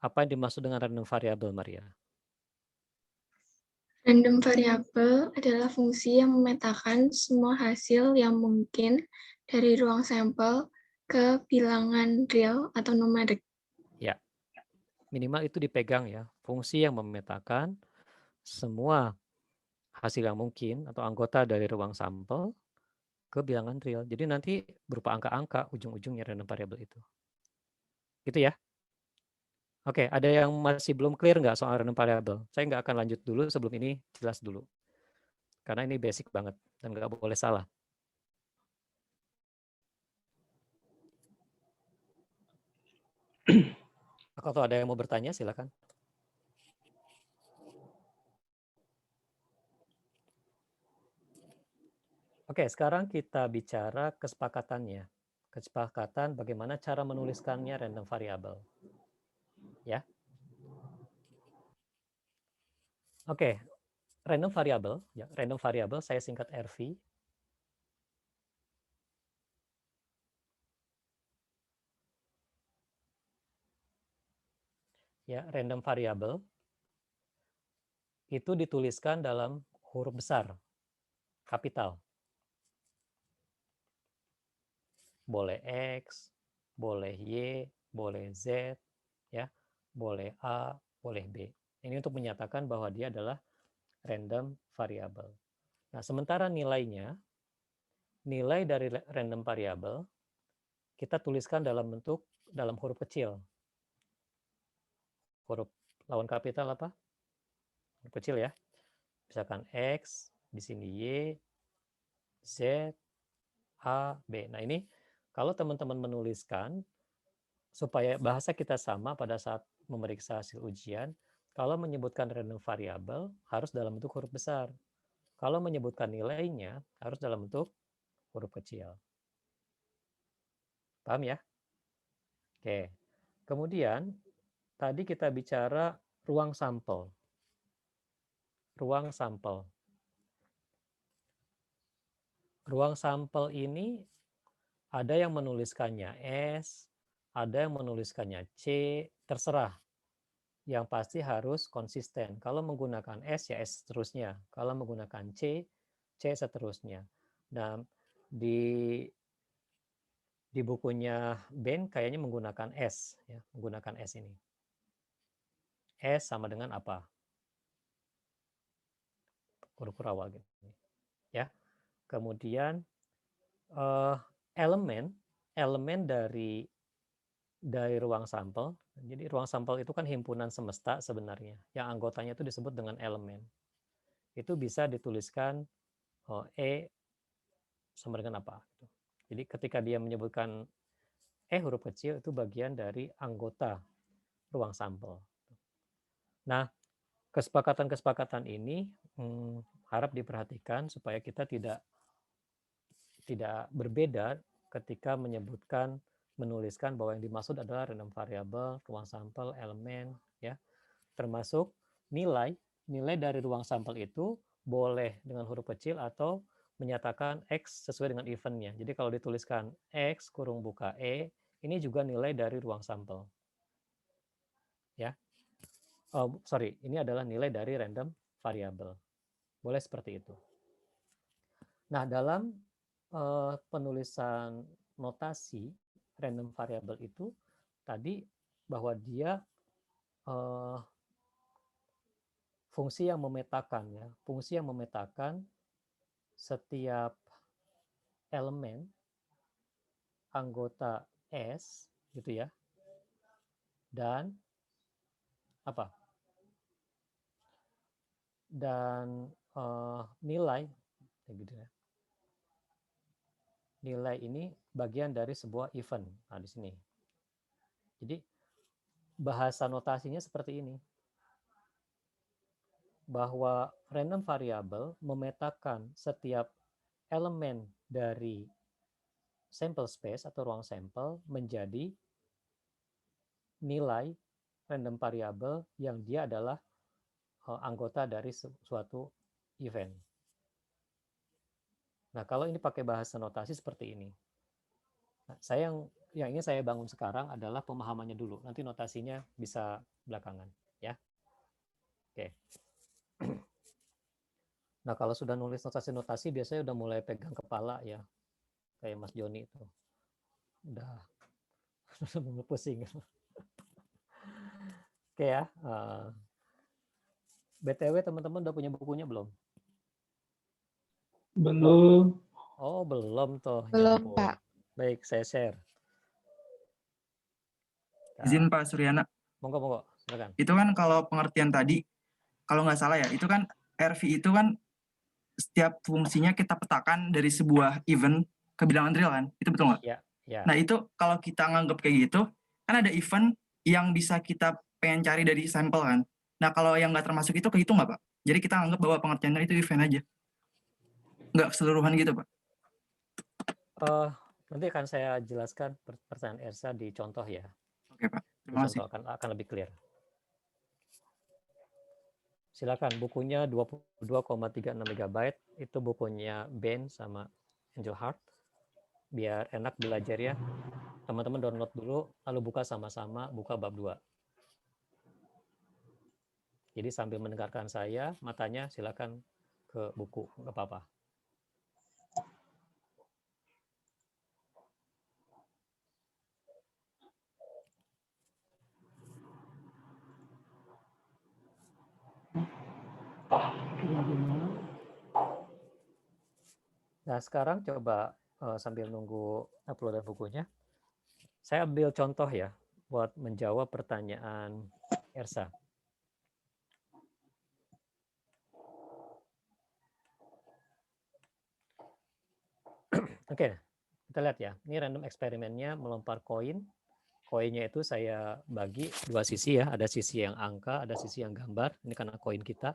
apa yang dimaksud dengan random variable, Maria? Random variable adalah fungsi yang memetakan semua hasil yang mungkin dari ruang sampel ke bilangan real atau numerik. Ya, minimal itu dipegang ya. Fungsi yang memetakan semua hasil yang mungkin atau anggota dari ruang sampel ke bilangan real. Jadi nanti berupa angka-angka ujung-ujungnya random variable itu. Gitu ya. Oke, ada yang masih belum clear nggak soal random variable? Saya nggak akan lanjut dulu sebelum ini jelas dulu. Karena ini basic banget dan nggak boleh salah. Kalau ada yang mau bertanya, silakan. Oke, sekarang kita bicara kesepakatannya. Kesepakatan bagaimana cara menuliskannya random variable. Ya. Oke, random variable, ya, random variable saya singkat RV. Ya, random variable itu dituliskan dalam huruf besar, kapital. Boleh X, boleh Y, boleh Z, ya, boleh A, boleh B. Ini untuk menyatakan bahwa dia adalah random variable. Nah, sementara nilainya, nilai dari random variable kita tuliskan dalam huruf kecil. Huruf lawan kapital apa? Huruf kecil ya. Misalkan X, di sini Y, Z, A, B. Nah, ini kalau teman-teman menuliskan supaya bahasa kita sama pada saat memeriksa hasil ujian, kalau menyebutkan random variable harus dalam bentuk huruf besar. Kalau menyebutkan nilainya harus dalam bentuk huruf kecil. Paham ya? Oke. Kemudian tadi kita bicara ruang sampel. Ruang sampel. Ruang sampel ini ada yang menuliskannya S, ada yang menuliskannya C, terserah. Yang pasti harus konsisten. Kalau menggunakan S, ya S seterusnya. Kalau menggunakan C, C seterusnya. Nah, di Di bukunya Ben kayaknya menggunakan S, ya, menggunakan S ini. S sama dengan apa? Huruf awal gitu. Ya. Kemudian elemen dari ruang sampel. Jadi ruang sampel itu kan himpunan semesta sebenarnya. Yang anggotanya itu disebut dengan elemen. Itu bisa dituliskan E sama dengan apa. Jadi ketika dia menyebutkan huruf kecil itu bagian dari anggota ruang sampel. Nah, kesepakatan-kesepakatan ini harap diperhatikan supaya kita tidak berbeda ketika menuliskan bahwa yang dimaksud adalah random variable, ruang sampel, elemen, ya, termasuk nilai dari ruang sampel itu boleh dengan huruf kecil atau menyatakan X sesuai dengan eventnya. Jadi kalau dituliskan X kurung buka E, ini juga nilai dari ruang sampel. Ya, ini adalah nilai dari random variable. Boleh seperti itu. Nah, dalam penulisan notasi random variable itu tadi bahwa dia fungsi yang memetakan setiap elemen anggota S gitu ya, dan apa? Dan nilai gitu ya. Nilai ini bagian dari sebuah event. Nah, di sini. Jadi bahasa notasinya seperti ini. Bahwa random variable memetakan setiap elemen dari sample space atau ruang sampel menjadi nilai random variable yang dia adalah anggota dari suatu event. Nah, kalau ini pakai bahasa notasi seperti ini. Nah, yang ingin saya bangun sekarang adalah pemahamannya dulu. Nanti notasinya bisa belakangan, ya. Oke. Nah, kalau sudah nulis notasi-notasi biasanya udah mulai pegang kepala ya. Kayak Mas Joni itu. Udah mulai pusing. Oke ya. BTW teman-teman udah punya bukunya belum? Belum. Oh, belum toh. Belum, Ya, Pak. baik, saya share. Izin Pak Suryana. Monggo, silakan. Itu kan kalau pengertian tadi, kalau nggak salah ya, itu kan RV itu kan setiap fungsinya kita petakan dari sebuah event ke bilangan real kan? Itu betul nggak? Ya. Nah itu kalau kita nganggap kayak gitu, kan ada event yang bisa kita pengen cari dari sampel kan? Nah kalau yang nggak termasuk itu kehitung nggak Pak? Jadi kita anggap bahwa pengertiannya itu event aja. Nggak keseluruhan gitu Pak? Nanti akan saya jelaskan pertanyaan Ersa di contoh ya. Oke Pak, terima kasih. Contoh akan lebih clear. Silakan, bukunya 22,36 MB, itu bukunya Ben sama Angel Heart. Biar enak belajar ya. Teman-teman download dulu, lalu buka sama-sama, buka bab 2. Jadi sambil mendengarkan saya, matanya silakan ke buku, nggak apa-apa. Nah, sekarang coba sambil nunggu uploadan bukunya, saya ambil contoh ya buat menjawab pertanyaan Ersa. Oke, kita lihat ya. Ini random eksperimennya melempar koin. Koinnya itu saya bagi dua sisi ya. Ada sisi yang angka, ada sisi yang gambar. Ini karena koin kita.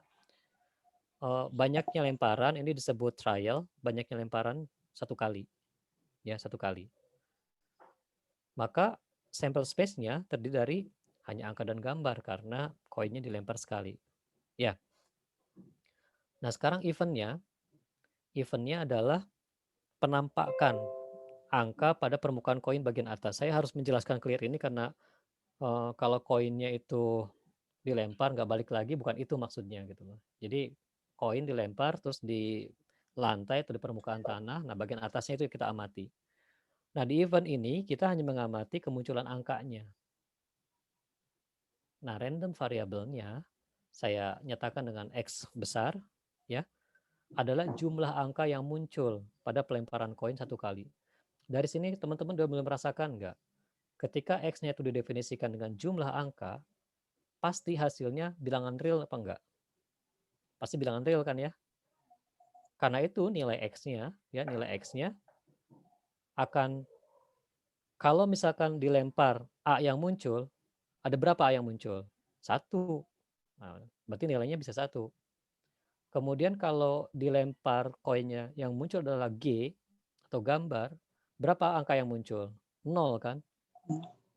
Banyaknya lemparan, ini disebut trial. Banyaknya lemparan satu kali. Ya, satu kali. Maka sample space-nya terdiri dari hanya angka dan gambar karena koinnya dilempar sekali. Ya. Nah, sekarang eventnya adalah penampakan angka pada permukaan koin bagian atas. Saya harus menjelaskan clear ini karena kalau koinnya itu dilempar nggak balik lagi, bukan itu maksudnya gitu loh. Jadi koin dilempar terus di lantai atau di permukaan tanah, nah bagian atasnya itu kita amati. Nah, di event ini kita hanya mengamati kemunculan angkanya. Nah, random variabelnya saya nyatakan dengan X besar, ya, adalah jumlah angka yang muncul pada pelemparan koin satu kali. Dari sini teman-teman udah mulai merasakan nggak? Ketika X-nya itu didefinisikan dengan jumlah angka, pasti hasilnya bilangan real apa enggak? Pasti bilangan real kan ya? Karena itu nilai X-nya, ya, nilai X-nya akan, kalau misalkan dilempar A yang muncul, ada berapa A yang muncul? 1. Nah, berarti nilainya bisa 1. Kemudian kalau dilempar koinnya yang muncul adalah G atau gambar, berapa angka yang muncul? 0 kan?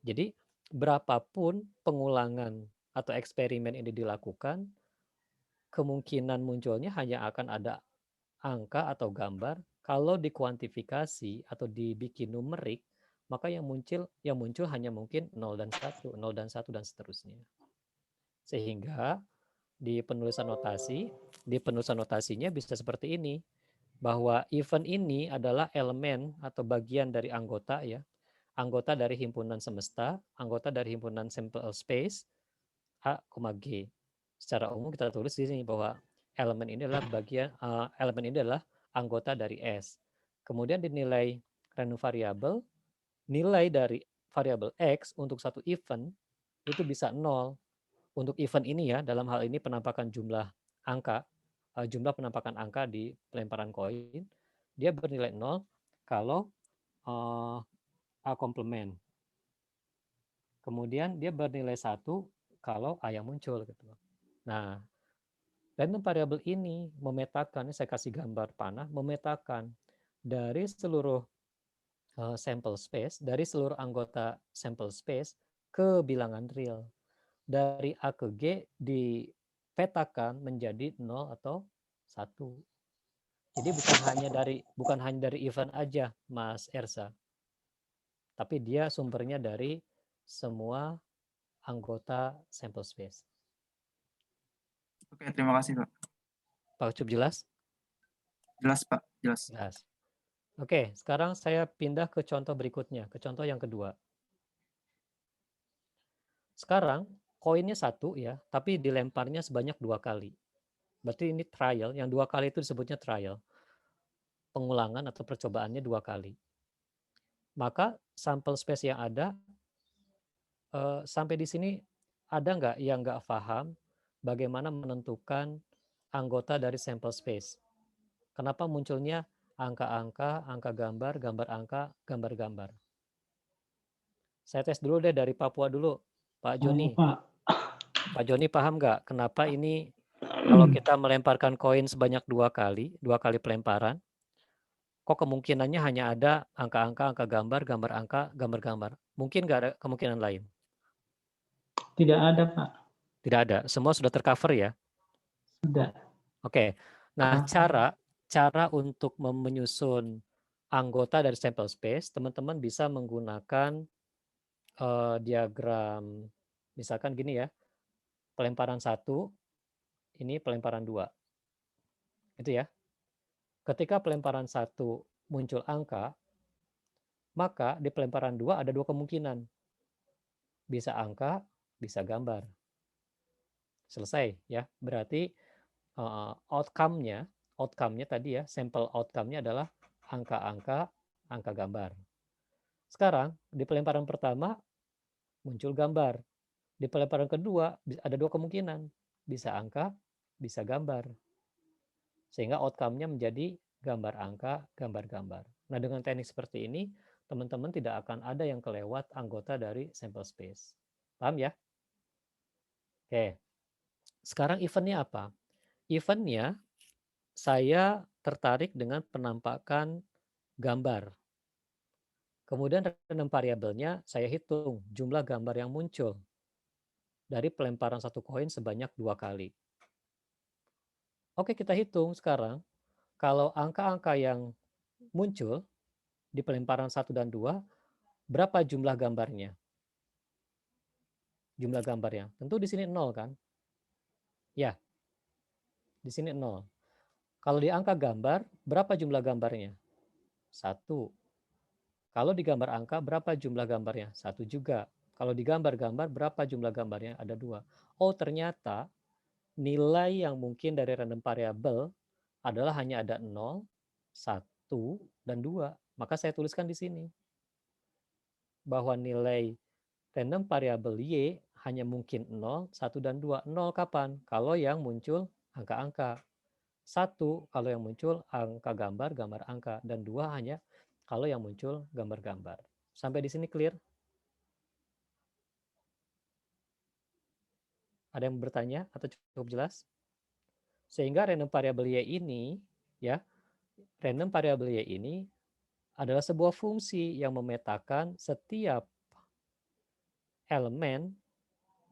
Jadi berapapun pengulangan atau eksperimen ini dilakukan, kemungkinan munculnya hanya akan ada angka atau gambar. Kalau dikuantifikasi atau dibikin numerik, maka yang muncul hanya mungkin 0 dan 1, 0 dan 1 dan seterusnya. Sehingga di penulisan notasinya bisa seperti ini, bahwa event ini adalah elemen atau bagian dari anggota, ya, anggota dari himpunan semesta, anggota dari himpunan sample space A, G. Secara umum kita tulis di sini bahwa elemen ini adalah anggota dari S. Kemudian dinilai random variable, nilai dari variabel X untuk satu event itu bisa 0. Untuk event ini, ya, dalam hal ini penampakan jumlah penampakan angka di pelemparan koin, dia bernilai 0 kalau A komplement. Kemudian dia bernilai 1 kalau A yang muncul gitu. Nah, random variable ini memetakan, saya kasih gambar panah, memetakan dari seluruh sample space, dari seluruh anggota sample space ke bilangan real. Dari A ke G dipetakan menjadi 0 atau 1. Jadi bukan hanya dari event aja, Mas Ersa. Tapi dia sumbernya dari semua anggota sample space. Oke, terima kasih Pak. Pak Ucup jelas? Jelas Pak, jelas. Jelas. Oke, sekarang saya pindah ke contoh berikutnya, ke contoh yang kedua. Sekarang koinnya 1, ya, tapi dilemparnya sebanyak 2 kali. Berarti ini trial, yang 2 kali itu disebutnya trial. Pengulangan atau percobaannya 2 kali. Maka sampel space yang ada, sampai di sini ada nggak yang nggak paham bagaimana menentukan anggota dari sampel space? Kenapa munculnya angka-angka, angka gambar, gambar angka, gambar-gambar? Saya tes dulu deh dari Papua dulu, Pak Joni. Pak Joni paham nggak kenapa ini kalau kita melemparkan koin sebanyak 2 kali pelemparan, kok kemungkinannya hanya ada angka-angka, angka gambar, gambar angka, gambar-gambar? Mungkin nggak ada kemungkinan lain? Tidak ada, Pak. Tidak ada, semua sudah tercover ya? Sudah. Oke, nah cara untuk menyusun anggota dari sample space, teman-teman bisa menggunakan diagram, misalkan gini ya, pelemparan 1, ini pelemparan 2. Itu ya. Ketika pelemparan 1 muncul angka, maka di pelemparan 2 ada 2 kemungkinan. Bisa angka, bisa gambar. Selesai ya. Berarti outcome-nya tadi ya, sampel outcome-nya adalah angka-angka, angka gambar. Sekarang di pelemparan pertama muncul gambar. Di pelemparan kedua ada 2 kemungkinan. Bisa angka, bisa gambar. Sehingga outcome-nya menjadi gambar angka, gambar-gambar. Nah, dengan teknik seperti ini, teman-teman tidak akan ada yang kelewat anggota dari sample space. Paham ya? Oke. Sekarang eventnya apa? Eventnya saya tertarik dengan penampakan gambar. Kemudian random variabelnya saya hitung jumlah gambar yang muncul dari pelemparan 1 koin sebanyak 2 kali. Oke, kita hitung sekarang. Kalau angka-angka yang muncul di pelemparan 1 dan 2, berapa jumlah gambarnya? Jumlah gambarnya. Tentu di sini 0 kan? Ya, di sini 0. Kalau di angka gambar, berapa jumlah gambarnya? 1. Kalau digambar angka, berapa jumlah gambarnya? 1 juga. Kalau digambar-gambar, berapa jumlah gambarnya? Ada 2. Oh, ternyata nilai yang mungkin dari random variable adalah hanya ada 0, 1, dan 2. Maka saya tuliskan di sini bahwa nilai random variable Y hanya mungkin 0, 1, dan 2. 0 kapan? Kalau yang muncul angka-angka. 1 kalau yang muncul angka gambar, gambar angka. Dan 2 hanya kalau yang muncul gambar-gambar. Sampai di sini clear? Ada yang bertanya atau cukup jelas? Sehingga random variable Y ini, ya, random variable Y ini adalah sebuah fungsi yang memetakan setiap elemen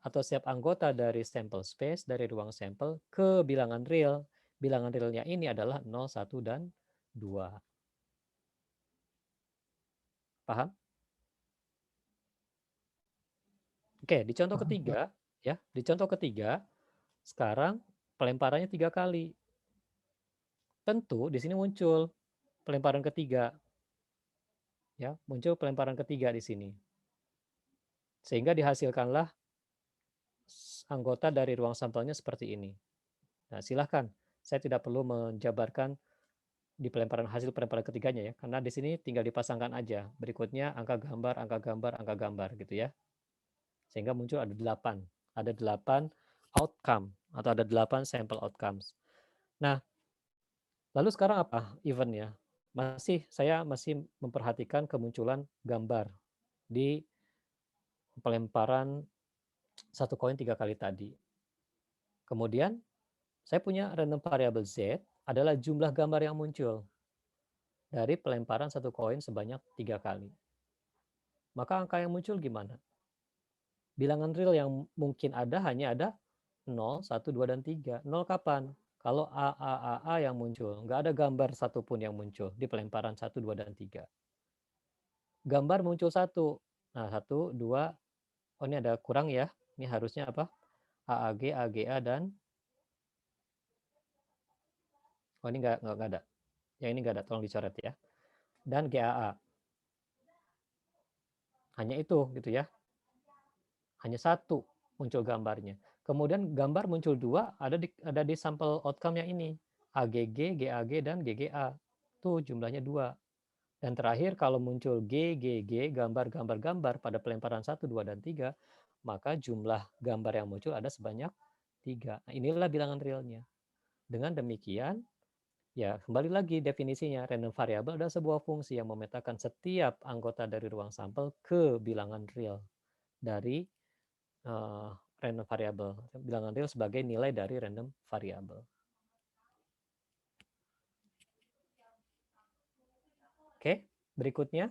atau setiap anggota dari sampel space, dari ruang sampel, ke bilangan real. Bilangan realnya ini adalah 0, 1, dan 2. Paham? Oke, di contoh ketiga, ya, di contoh ketiga, sekarang pelemparannya 3 kali. Tentu di sini muncul pelemparan ketiga. Ya, muncul pelemparan ketiga di sini. Sehingga dihasilkanlah anggota dari ruang sampelnya seperti ini. Nah, silahkan. Saya tidak perlu menjabarkan di hasil pelemparan ketiganya ya, karena di sini tinggal dipasangkan aja. Berikutnya angka gambar, angka gambar, angka gambar gitu ya. Sehingga muncul ada 8. Ada 8 outcome atau ada 8 sampel outcomes. Nah, lalu sekarang apa eventnya? Saya masih memperhatikan kemunculan gambar di pelemparan 1 koin 3 kali tadi. Kemudian saya punya random variable Z adalah jumlah gambar yang muncul dari pelemparan 1 koin sebanyak 3 kali. Maka angka yang muncul gimana? Bilangan real yang mungkin ada hanya ada 0, 1, 2, dan 3. 0 kapan? Kalau A yang muncul. Nggak ada gambar satupun yang muncul di pelemparan 1, 2, dan 3. Gambar muncul 1. Nah, 1, 2. Oh, ini ada kurang ya. Ini harusnya apa? AAG, AGA, dan oh, ini nggak ada. Yang ini nggak ada, tolong dicoret ya. Dan GAA. Hanya itu gitu ya. Hanya 1 muncul gambarnya. Kemudian gambar muncul 2 ada di sampel outcome yang ini. AGG, GAG, dan GGA. Tuh jumlahnya 2. Dan terakhir kalau muncul GGG, gambar pada pelemparan 1, 2, dan 3, maka jumlah gambar yang muncul ada sebanyak 3. Nah, inilah bilangan realnya. Dengan demikian, ya kembali lagi definisinya, random variable adalah sebuah fungsi yang memetakan setiap anggota dari ruang sampel ke bilangan real dari random variable. Bilangan real sebagai nilai dari random variable. Oke, berikutnya.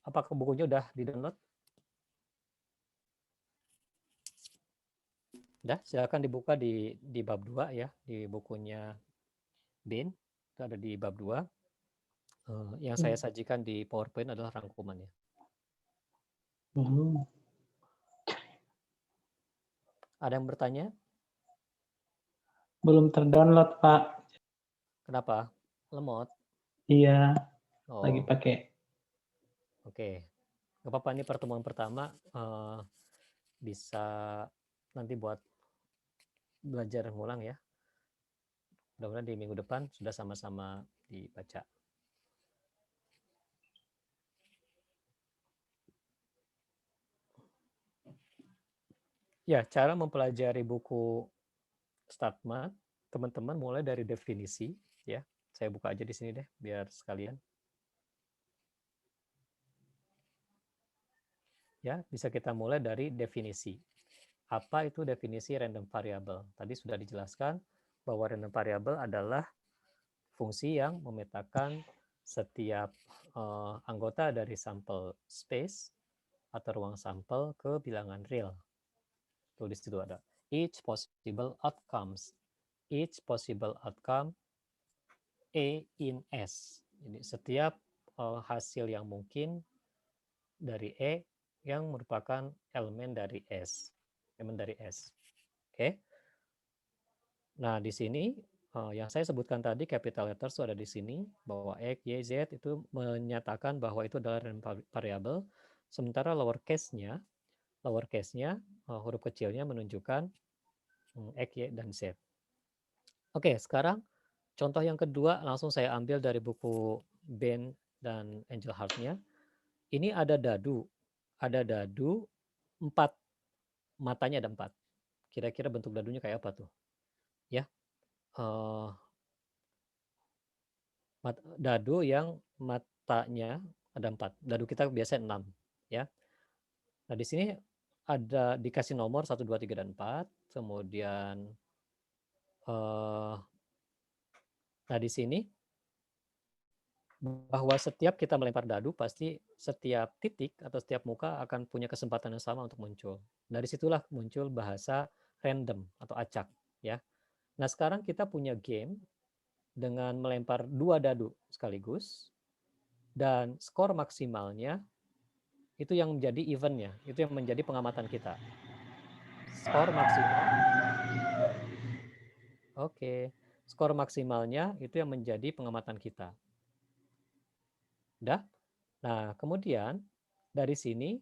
Apakah bukunya udah di-download? Udah, silakan dibuka di bab 2 ya, di bukunya Bin. Itu ada di bab 2. Yang saya sajikan di PowerPoint adalah rangkumannya. Ada yang bertanya? Belum terdownload, Pak. Kenapa? Lemot? Iya, Oh, lagi pakai. Oke. Gak apa-apa, ini pertemuan pertama. Bisa nanti buat belajar ngulang ya. Mudah-mudahan di minggu depan sudah sama-sama dibaca. Ya, cara mempelajari buku StatMat, teman-teman mulai dari definisi, ya. Saya buka aja di sini deh, biar sekalian. Ya, bisa kita mulai dari definisi. Apa itu definisi random variable? Tadi sudah dijelaskan bahwa random variable adalah fungsi yang memetakan setiap anggota dari sampel space atau ruang sampel ke bilangan real. Tuh di situ ada each possible outcomes. Each possible outcome A in S. Jadi setiap hasil yang mungkin dari E yang merupakan elemen dari S. Elemen dari S. Oke. Nah, di sini yang saya sebutkan tadi, capital letters itu ada di sini, bahwa X, Y, Z itu menyatakan bahwa itu adalah random variable, sementara lowercase-nya huruf kecilnya menunjukkan X, Y, dan Z. Oke, sekarang contoh yang kedua langsung saya ambil dari buku Ben dan Angel Heart-nya. Ini ada dadu 4, matanya ada 4. Kira-kira bentuk dadunya kayak apa tuh? Ya, dadu yang matanya ada 4. Dadu kita biasanya 6, ya. Nah, di sini ada dikasih nomor 1, 2, 3, dan 4. Kemudian nah di sini bahwa setiap kita melempar dadu pasti setiap titik atau setiap muka akan punya kesempatan yang sama untuk muncul. Dari situlah muncul bahasa random atau acak, ya. Nah, sekarang kita punya game dengan melempar 2 dadu sekaligus dan skor maksimalnya itu yang menjadi eventnya, itu yang menjadi pengamatan kita. Skor maksimal. Oke. Skor maksimalnya itu yang menjadi pengamatan kita. Udah? Nah, kemudian dari sini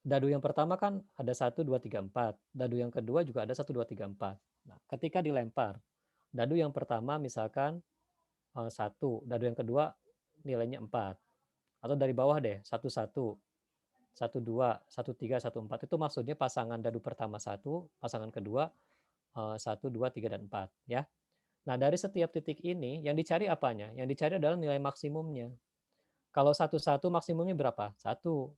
dadu yang pertama kan ada 1, 2, 3, 4. Dadu yang kedua juga ada 1, 2, 3, 4. Nah, ketika dilempar, dadu yang pertama misalkan 1, dadu yang kedua nilainya 4. Atau dari bawah deh, 1, 1, 1, 2, 1, 3, 1, 4. Itu maksudnya pasangan dadu pertama 1, pasangan kedua 1, 2, 3, dan 4. Ya. Nah, dari setiap titik ini, yang dicari apanya? Yang dicari adalah nilai maksimumnya. Kalau 1, 1 maksimumnya berapa? 1.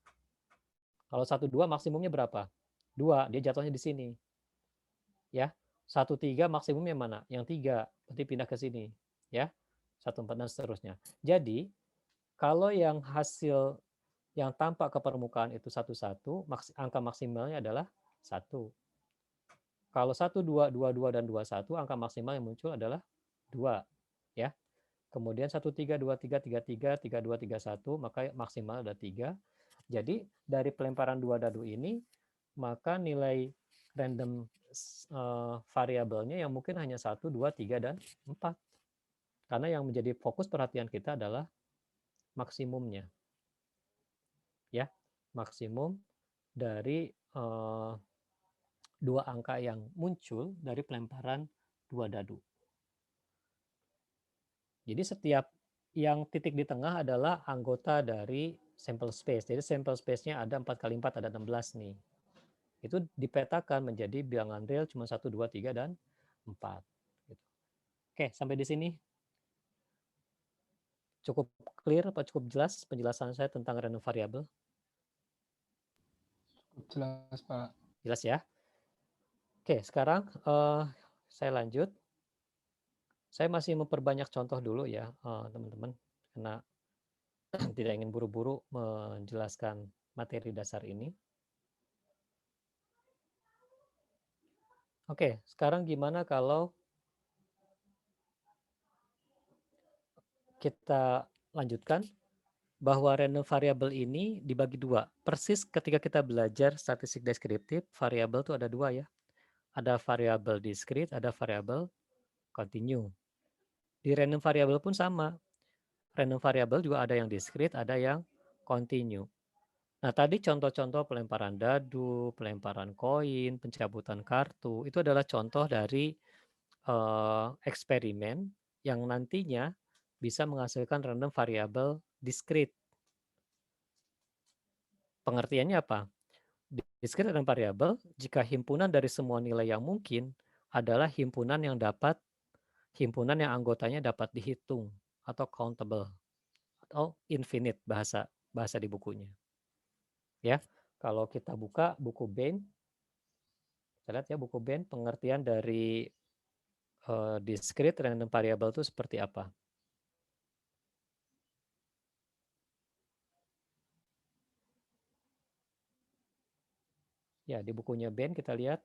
Kalau 1, 2 maksimumnya berapa? 2. Dia jatuhnya di sini. Ya. 1, 3 maksimumnya mana? Yang 3. Berarti pindah ke sini. Ya. 1, 4 dan seterusnya. Jadi, kalau yang hasil yang tampak ke permukaan itu 1, 1, angka maksimalnya adalah 1. Kalau 1, 2, 2, 2, dan 2, 1, angka maksimal yang muncul adalah 2. Ya. Kemudian 1, 3, 2, 3, 3, 3, 3, 2, 3, 1, maka maksimal ada 3. Jadi dari pelemparan 2 dadu ini, maka nilai random variabelnya yang mungkin hanya 1, 2, 3, dan 4. Karena yang menjadi fokus perhatian kita adalah maksimumnya. Ya, maksimum dari 2 angka yang muncul dari pelemparan 2 dadu. Jadi setiap yang titik di tengah adalah anggota dari sample space. Jadi sample space-nya ada 4 kali 4, ada 16 nih. Itu dipetakan menjadi bilangan real cuma 1, 2, 3, dan 4. Gitu. Oke, sampai di sini. Cukup clear atau cukup jelas penjelasan saya tentang random variable? Jelas, Pak. Jelas ya? Oke, sekarang saya lanjut. Saya masih memperbanyak contoh dulu ya, teman-teman, karena tidak ingin buru-buru menjelaskan materi dasar ini. Oke, sekarang gimana kalau kita lanjutkan bahwa random variable ini dibagi 2. Persis ketika kita belajar statistik deskriptif, variabel itu ada 2 ya. Ada variabel discrete, ada variabel continue. Di random variable pun sama. Random variable juga ada yang discrete, ada yang continue. Nah, tadi contoh-contoh pelemparan dadu, pelemparan koin, pencabutan kartu, itu adalah contoh dari eksperimen yang nantinya bisa menghasilkan random variable discrete. Pengertiannya apa? Discrete random variable jika himpunan dari semua nilai yang mungkin adalah himpunan yang anggotanya dapat dihitung atau countable atau infinite bahasa di bukunya. Ya, kalau kita buka buku Bain, kita lihat ya buku Bain, pengertian dari discrete random variable itu seperti apa? Ya, di bukunya Bain kita lihat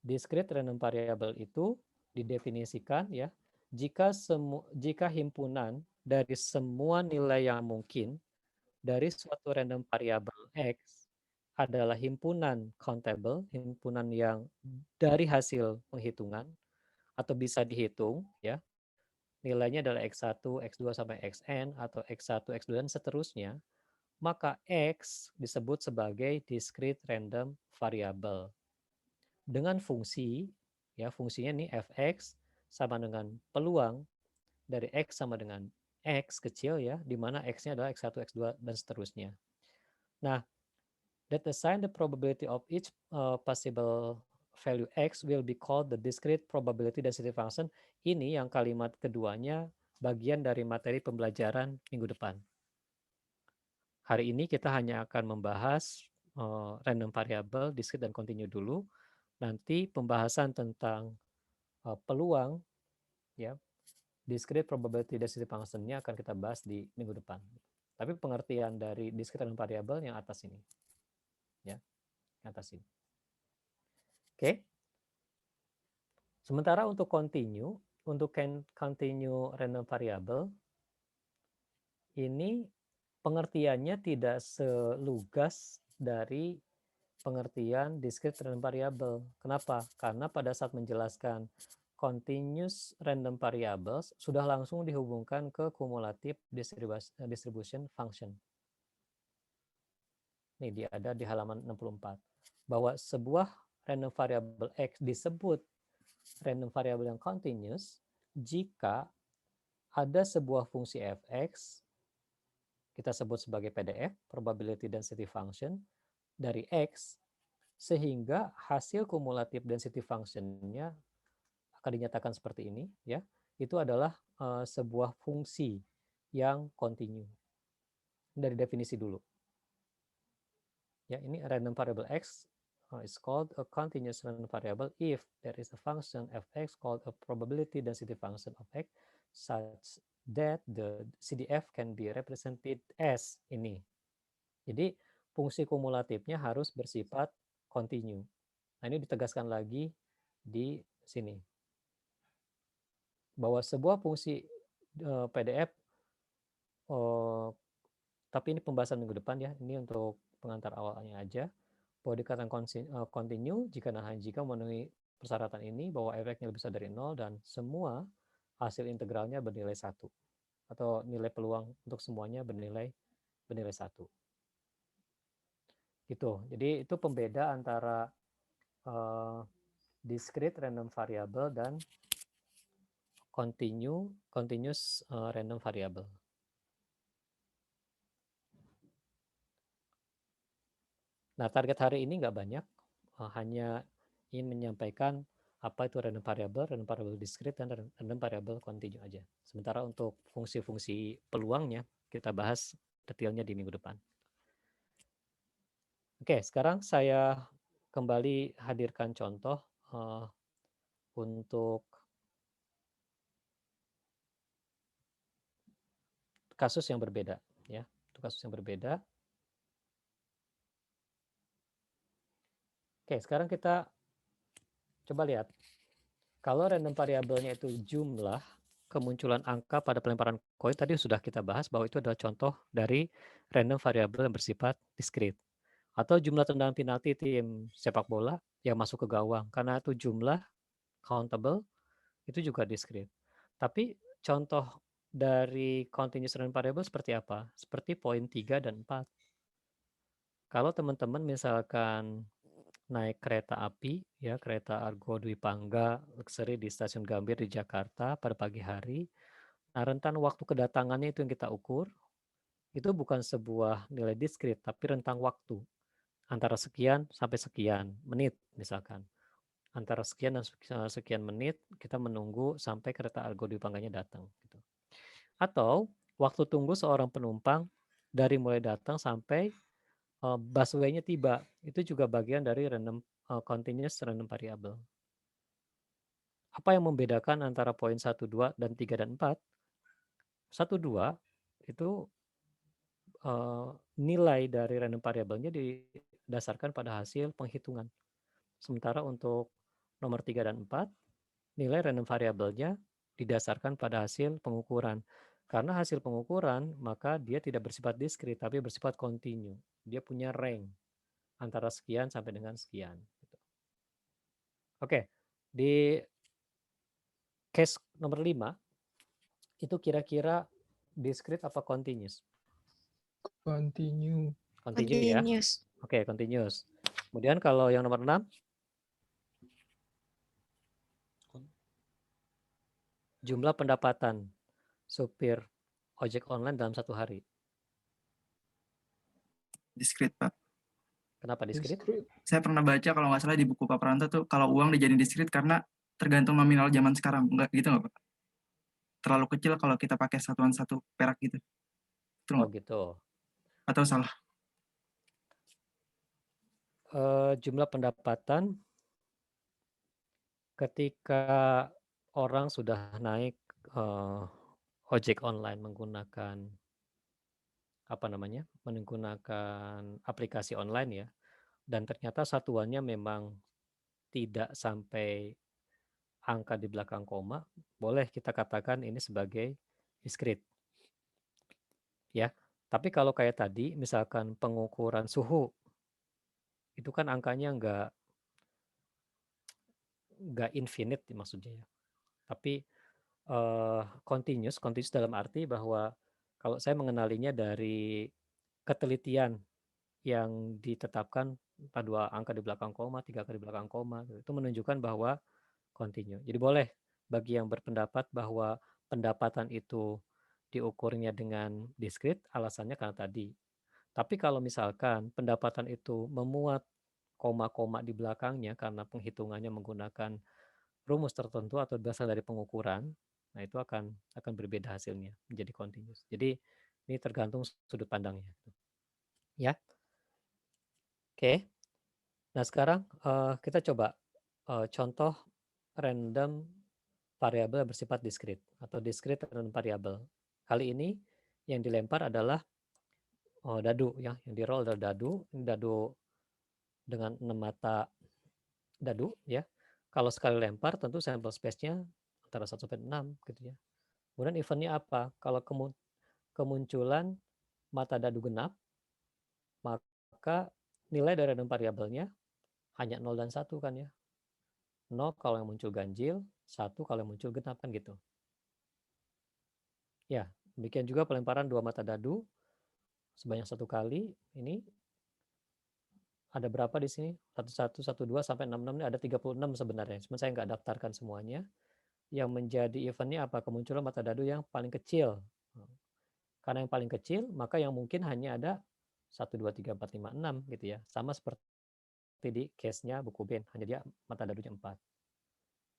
discrete random variable itu didefinisikan ya jika himpunan dari semua nilai yang mungkin dari suatu random variable X adalah himpunan countable, himpunan yang dari hasil penghitungan atau bisa dihitung, ya. Nilainya adalah X1, X2 sampai Xn atau X1, X2 dan seterusnya, maka X disebut sebagai discrete random variable. Dengan fungsi, ya fungsinya nih fx sama dengan peluang dari X sama dengan X kecil ya, di mana X-nya adalah X1, X2 dan seterusnya. Nah, that assign the probability of each possible value X will be called the discrete probability density function. Ini yang kalimat keduanya bagian dari materi pembelajaran minggu depan. Hari ini kita hanya akan membahas random variable, discrete dan continue dulu. Nanti pembahasan tentang peluang, ya, discrete probability density function-nya akan kita bahas di minggu depan. Tapi pengertian dari discrete random variable yang atas ini, ya, yang atas ini. Oke. Sementara untuk continue random variable, ini pengertiannya tidak selugas dari pengertian discrete random variable. Kenapa? Karena pada saat menjelaskan continuous random variables, sudah langsung dihubungkan ke cumulative distribution function. Ini dia ada di halaman 64. Bahwa sebuah random variable X disebut random variable yang continuous jika ada sebuah fungsi fx, kita sebut sebagai PDF, probability density function, dari X, sehingga hasil cumulative density function-nya akan dinyatakan seperti ini, ya. Itu adalah sebuah fungsi yang continue. Dari definisi dulu. Ya, ini random variable X is called a continuous random variable if there is a function fx called a probability density function of X such that the CDF can be represented as ini. Jadi fungsi kumulatifnya harus bersifat continue. Nah, ini ditegaskan lagi di sini. Bahwa sebuah fungsi PDF, tapi ini pembahasan minggu depan ya, ini untuk pengantar awalnya aja, bahwa dikatakan continue jika dan hanya jika memenuhi persyaratan ini, bahwa efeknya lebih besar dari 0 dan semua hasil integralnya bernilai 1. Atau nilai peluang untuk semuanya bernilai 1. Gitu. Jadi itu pembeda antara discrete random variable dan continuous random variable. Nah, target hari ini nggak banyak, hanya ingin menyampaikan apa itu random variable discrete, dan random variable continue aja. Sementara untuk fungsi-fungsi peluangnya, kita bahas detailnya di minggu depan. Oke, sekarang saya kembali hadirkan contoh untuk kasus yang berbeda, ya. Untuk kasus yang berbeda. Oke, sekarang kita coba lihat. Kalau random variabelnya itu jumlah kemunculan angka pada pelemparan koin, tadi sudah kita bahas bahwa itu adalah contoh dari random variable yang bersifat discrete. Atau jumlah tendangan penalti tim sepak bola yang masuk ke gawang, karena itu jumlah countable, itu juga discrete. Tapi contoh dari continuous random variable seperti apa? Seperti poin 3 dan 4. Kalau teman-teman misalkan naik kereta api, ya, kereta Argo Dwi Pangga Luxury di Stasiun Gambir di Jakarta pada pagi hari. Nah, rentan waktu kedatangannya itu yang kita ukur. Itu bukan sebuah nilai diskrit, tapi rentang waktu. Antara sekian sampai sekian menit misalkan. Antara sekian dan sekian menit kita menunggu sampai kereta Argo Dwi Pangganya datang. Gitu. Atau waktu tunggu seorang penumpang dari mulai datang sampai busway-nya tiba, itu juga bagian dari continuous random variable. Apa yang membedakan antara poin 1, 2, dan 3, dan 4? 1, 2 itu nilai dari random variable-nya didasarkan pada hasil penghitungan. Sementara untuk nomor 3 dan 4, nilai random variable-nya didasarkan pada hasil pengukuran. Karena hasil pengukuran, maka dia tidak bersifat diskrit, tapi bersifat continue. Dia punya rank. antara sekian sampai dengan sekian. Gitu. Oke, di case nomor 5, itu kira-kira discrete apa continuous? Continue. Continue ya. Continuous. Oke, continuous. Kemudian kalau yang nomor 6, jumlah pendapatan supir ojek online dalam 1 hari. Discrete, Pak. Kenapa discrete? Discrete. Saya pernah baca kalau nggak salah di buku Pak Pranto tuh, kalau uang dijadiin discrete karena tergantung nominal zaman sekarang. Enggak gitu nggak, Pak? Terlalu kecil kalau kita pakai satuan 1 perak gitu. Betul Oh nggak? gitu. Atau salah? Jumlah pendapatan ketika orang sudah naik ojek online menggunakan menggunakan aplikasi online ya, dan ternyata satuannya memang tidak sampai angka di belakang koma, boleh kita katakan ini sebagai discrete. Ya, tapi kalau kayak tadi, misalkan pengukuran suhu, itu kan angkanya nggak infinite maksudnya ya. Tapi continuous dalam arti bahwa kalau saya mengenalinya dari ketelitian yang ditetapkan 2 angka di belakang koma, 3 angka di belakang koma, itu menunjukkan bahwa continue. Jadi boleh bagi yang berpendapat bahwa pendapatan itu diukurnya dengan discrete, alasannya karena tadi. Tapi kalau misalkan pendapatan itu memuat koma-koma di belakangnya karena penghitungannya menggunakan rumus tertentu atau berasal dari pengukuran, nah itu akan berbeda hasilnya menjadi continuous. Jadi ini tergantung sudut pandangnya. Ya, oke. Nah sekarang kita coba contoh random variabel bersifat discrete atau discrete random variable. Kali ini yang dilempar adalah dadu ya, yang di roll adalah dadu. Ini dadu dengan 6 mata dadu ya. Kalau sekali lempar tentu sample space-nya antara 1 sampai 6 gitu ya. Kemudian eventnya apa? Kalau kemunculan mata dadu genap, maka nilai dari random variabelnya hanya 0 dan 1 kan ya. 0 kalau yang muncul ganjil, 1 kalau yang muncul genap kan gitu. Ya, demikian juga pelemparan 2 mata dadu sebanyak 1 kali. Ini ada berapa di sini? 11, 12 sampai 66 ini ada 36 sebenarnya. Cuma saya nggak daftarkan semuanya. Yang menjadi eventnya apa? Kemunculan mata dadu yang paling kecil. Karena yang paling kecil, maka yang mungkin hanya ada 1, 2, 3, 4, 5, 6 gitu ya. Sama seperti di case-nya buku Ben, hanya dia mata dadunya 4.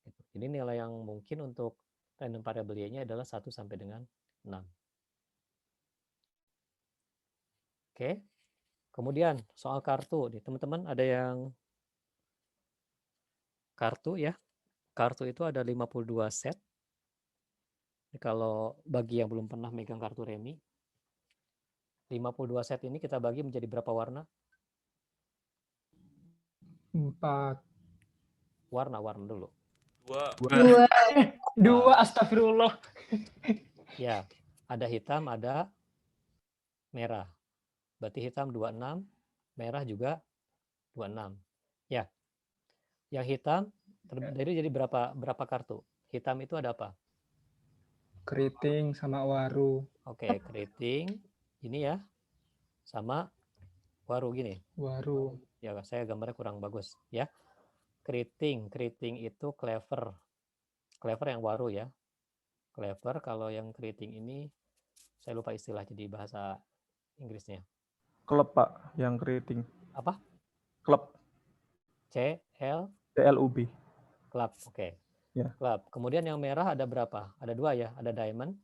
Gitu. Jadi nilai yang mungkin untuk random variable Y-nya adalah 1 sampai dengan 6. Oke. Kemudian soal kartu nih, teman-teman ada yang kartu ya. Kartu itu ada 52 set. Kalau bagi yang belum pernah megang kartu remi, 52 set ini kita bagi menjadi berapa warna? 4. Warna dulu. 2, astagfirullah. Ya, ada hitam, ada merah. Berarti hitam 26, merah juga 26. Ya. Yang hitam terdiri jadi berapa kartu? Hitam itu ada apa? Keriting sama waru. Oke, keriting ini ya. Sama waru gini. Waru. Ya, saya gambarnya kurang bagus ya. Keriting itu clever. Clever yang waru ya. Clever kalau yang keriting ini saya lupa istilahnya di bahasa Inggrisnya. Klub, Pak, yang keriting. Apa? Klub. CLUB. Club, oke. Ya. Club. Kemudian yang merah ada berapa? Ada 2 ya. Ada diamond.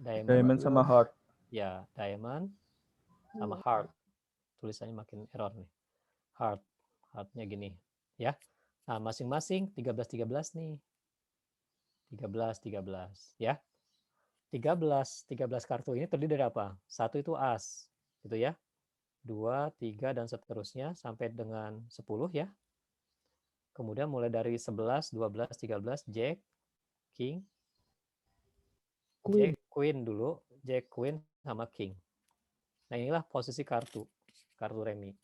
Diamond sama heart. Ya, diamond sama heart. Tulisannya makin error nih. Heart. Heartnya gini. Ya. Nah, masing-masing 13 nih. 13 ya. 13 kartu ini terdiri dari apa? 1 itu as, gitu ya. 2, 3 dan seterusnya sampai dengan 10 ya. Kemudian mulai dari 11, 12, 13 Jack, King, Jack, Queen dulu, Jack, Queen sama King. Nah, inilah posisi kartu remi.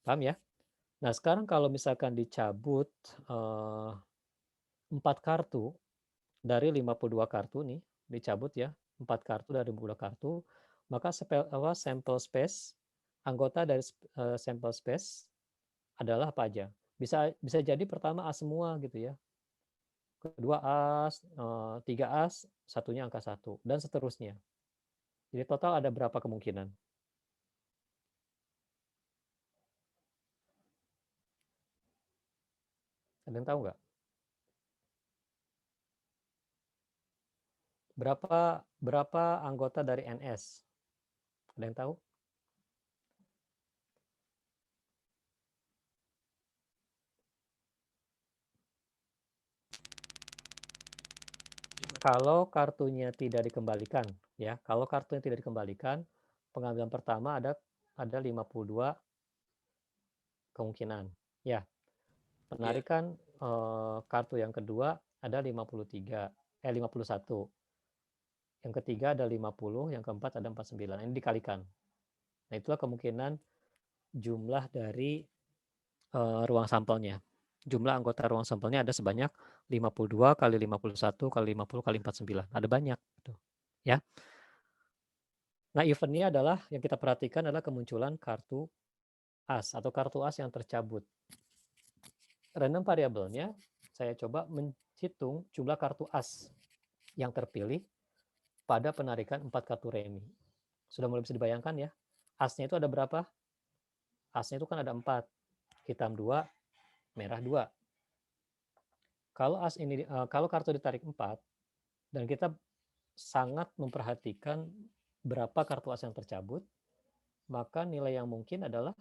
Paham ya? Nah, sekarang kalau misalkan dicabut 4 kartu dari 52 kartu nih, dicabut ya, 4 kartu dari 52 kartu, maka sampel space, anggota dari sampel space adalah apa aja? Bisa jadi pertama A semua gitu ya. Kedua as, 3 as, satunya angka 1, dan seterusnya. Jadi total ada berapa kemungkinan? Ada yang tahu nggak? Berapa anggota dari NS? Ada yang tahu? Kalau kartunya tidak dikembalikan, ya, kalau kartunya tidak dikembalikan, pengambilan pertama ada 52 kemungkinan. Ya, penarikan kartu yang kedua ada 51. Yang ketiga ada 50, yang keempat ada 49. Ini dikalikan. Nah, itulah kemungkinan jumlah dari ruang sampelnya. Jumlah anggota ruang sampelnya ada sebanyak 52 kali 51 kali 50 kali 49. Ada banyak. Ya. Nah, eventnya adalah yang kita perhatikan adalah kemunculan kartu as atau kartu as yang tercabut. Random variabelnya saya coba menghitung jumlah kartu as yang terpilih pada penarikan 4 kartu remi. Sudah mulai bisa dibayangkan ya. Asnya itu ada berapa? Asnya itu kan ada 4. Hitam 2, merah 2. Kalau kartu ditarik 4 dan kita sangat memperhatikan berapa kartu as yang tercabut, maka nilai yang mungkin adalah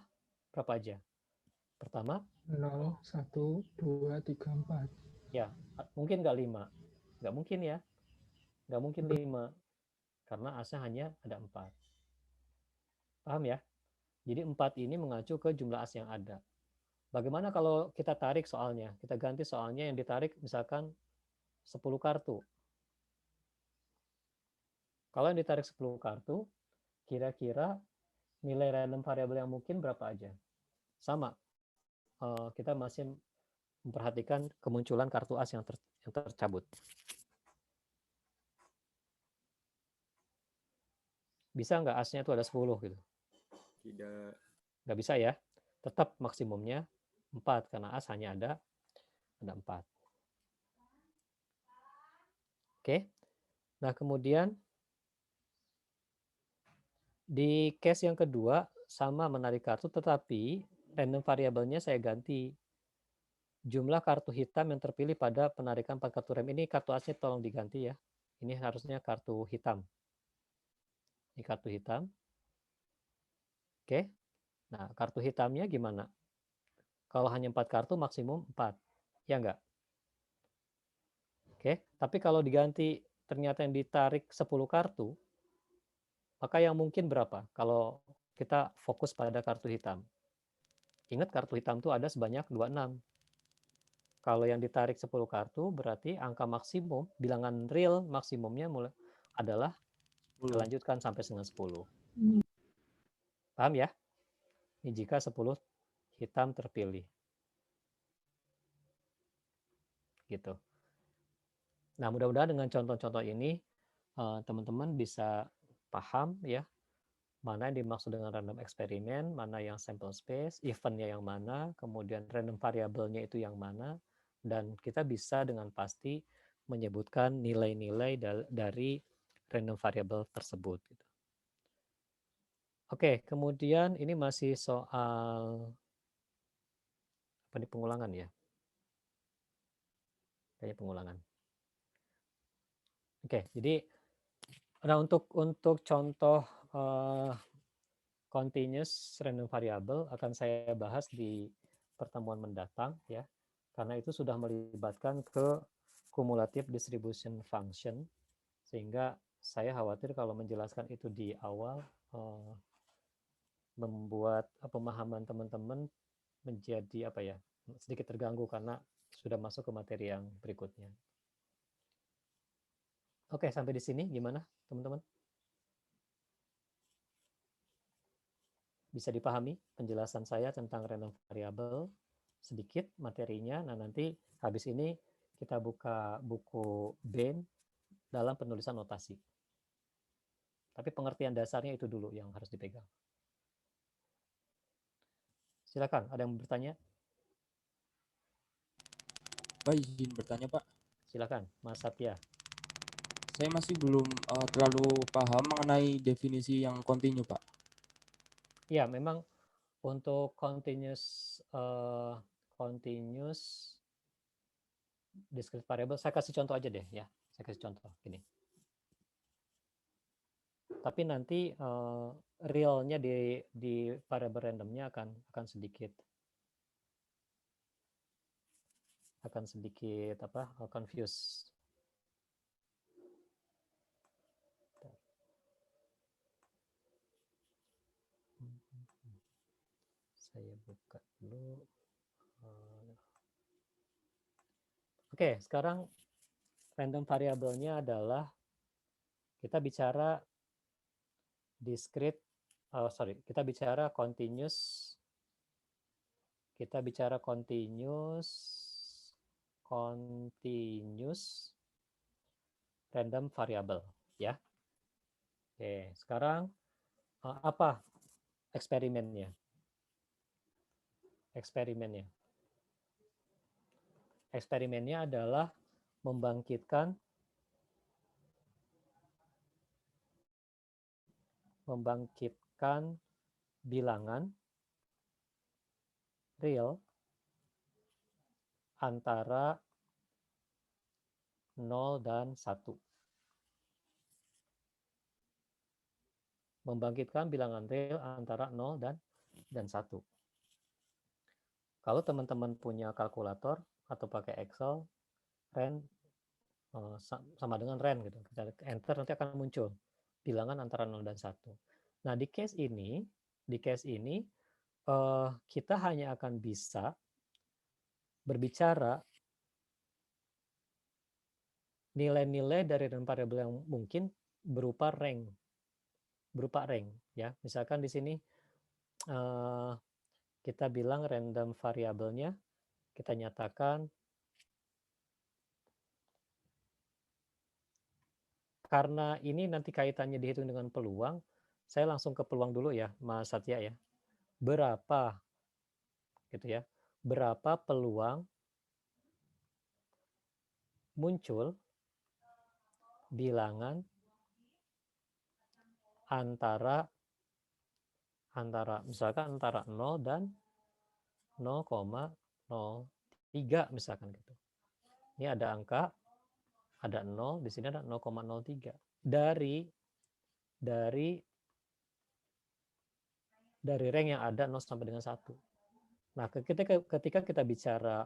berapa aja? Pertama 0, 1, 2, 3, 4. Ya, mungkin nggak 5. Nggak mungkin ya. Nggak mungkin 5. Karena asnya hanya ada 4. Paham ya? Jadi 4 ini mengacu ke jumlah as yang ada. Bagaimana kalau kita tarik soalnya? Kita ganti soalnya yang ditarik misalkan 10 kartu. Kalau yang ditarik 10 kartu, kira-kira nilai random variabel yang mungkin berapa aja? Sama. Kita masih memperhatikan kemunculan kartu as yang tercabut. Bisa nggak asnya itu ada 10 gitu? Tidak. Nggak bisa ya. Tetap maksimumnya 4 karena as hanya ada 4. Oke. Nah, kemudian di case yang kedua sama menarik kartu, tetapi random variabelnya saya ganti. Jumlah kartu hitam yang terpilih pada penarikan 4 kartu rem. Ini kartu asnya tolong diganti ya. Ini harusnya kartu hitam. Ini kartu hitam. Oke. Nah, kartu hitamnya gimana? Kalau hanya 4 kartu maksimum 4. Ya enggak? Oke. Tapi kalau diganti ternyata yang ditarik 10 kartu, maka yang mungkin berapa? Kalau kita fokus pada kartu hitam. Ingat kartu hitam itu ada sebanyak 26. Kalau yang ditarik 10 kartu berarti angka maksimum, bilangan real maksimumnya adalah dilanjutkan sampai dengan 10. Paham ya? Ini jika 10 hitam terpilih. Gitu. Nah, mudah-mudahan dengan contoh-contoh ini teman-teman bisa paham ya mana yang dimaksud dengan random eksperimen, mana yang sample space, eventnya yang mana, kemudian random variabelnya itu yang mana, dan kita bisa dengan pasti menyebutkan nilai-nilai dari random variable tersebut. Oke, kemudian ini masih soal apa nih, pengulangan ya? Kayaknya pengulangan. Oke, jadi nah untuk contoh continuous random variable akan saya bahas di pertemuan mendatang ya, karena itu sudah melibatkan ke cumulative distribution function, sehingga saya khawatir kalau menjelaskan itu di awal membuat pemahaman teman-teman menjadi apa ya, sedikit terganggu karena sudah masuk ke materi yang berikutnya. Oke, sampai di sini gimana teman-teman? Bisa dipahami penjelasan saya tentang random variable sedikit materinya. Nah, nanti habis ini kita buka buku Bain dalam penulisan notasi. Tapi pengertian dasarnya itu dulu yang harus dipegang. Silakan, ada yang bertanya? Pak, izin bertanya, Pak. Silakan, Mas Satya. Saya masih belum terlalu paham mengenai definisi yang continue, Pak. Ya, memang untuk continuous discrete variable, saya kasih contoh aja deh ya. Saya kasih contoh gini. Tapi nanti realnya di variable randomnya akan sedikit confuse. Saya buka dulu. Oke, sekarang random variabelnya adalah kita bicara discrete, kita bicara continuous random variable, ya. Oke, sekarang apa eksperimennya? Eksperimennya adalah membangkitkan bilangan real antara 0 dan 1. Membangkitkan bilangan real antara 0 dan 1. Kalau teman-teman punya kalkulator atau pakai Excel, ren sama dengan ren gitu. Kita enter nanti akan muncul bilangan antara 0 dan 1. Nah, di case ini kita hanya akan bisa berbicara nilai-nilai dari random variable yang mungkin berupa rank ya. Misalkan di sini kita bilang random variabelnya kita nyatakan karena ini nanti kaitannya dihitung dengan peluang, saya langsung ke peluang dulu ya, Mas Satya ya. Berapa peluang muncul bilangan misalkan antara 0 dan 0,03 misalkan gitu. Ini ada angka, ada 0, di sini ada 0,03. Dari rank yang ada 0 sampai dengan 1. Nah, ketika kita bicara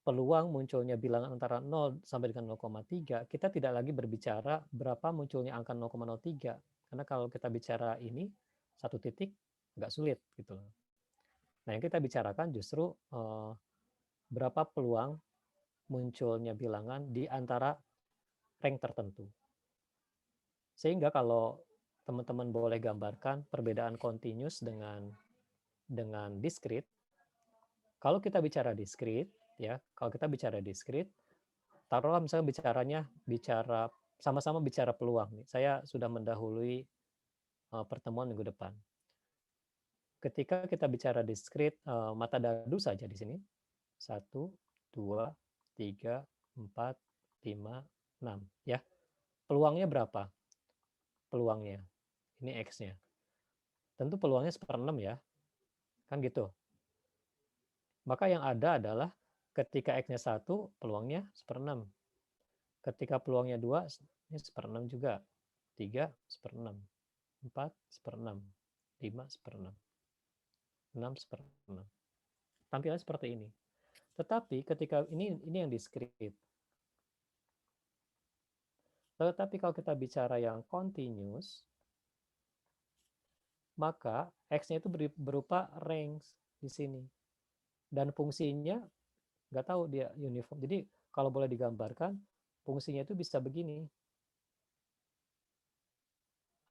peluang munculnya bilangan antara 0 sampai dengan 0,3, kita tidak lagi berbicara berapa munculnya angka 0,03. Karena kalau kita bicara ini, satu titik, agak sulit. Gitu. Nah, yang kita bicarakan justru berapa peluang munculnya bilangan di antara rank tertentu. Sehingga kalau teman-teman boleh gambarkan perbedaan continuous dengan discrete, kalau kita bicara discrete, taruhlah misalnya sama-sama bicara peluang. Saya sudah mendahului pertemuan minggu depan. Ketika kita bicara discrete, mata dadu saja di sini. 1, 2, 3, 4, 5, 6. Ya. Peluangnya berapa? Peluangnya. Ini X-nya. Tentu peluangnya 1/6 ya. Kan gitu. Maka yang ada adalah ketika X-nya 1, peluangnya 1/6. Ketika peluangnya 2, ini 1/6 juga. 3, 1/6. 4, 1/6. 5, 1/6. 6, 1/6. Tampilannya seperti ini. Tetapi ketika ini yang discrete. Tetapi kalau kita bicara yang continuous, maka X-nya itu berupa range di sini. Dan fungsinya nggak tahu dia uniform. Jadi kalau boleh digambarkan, fungsinya itu bisa begini.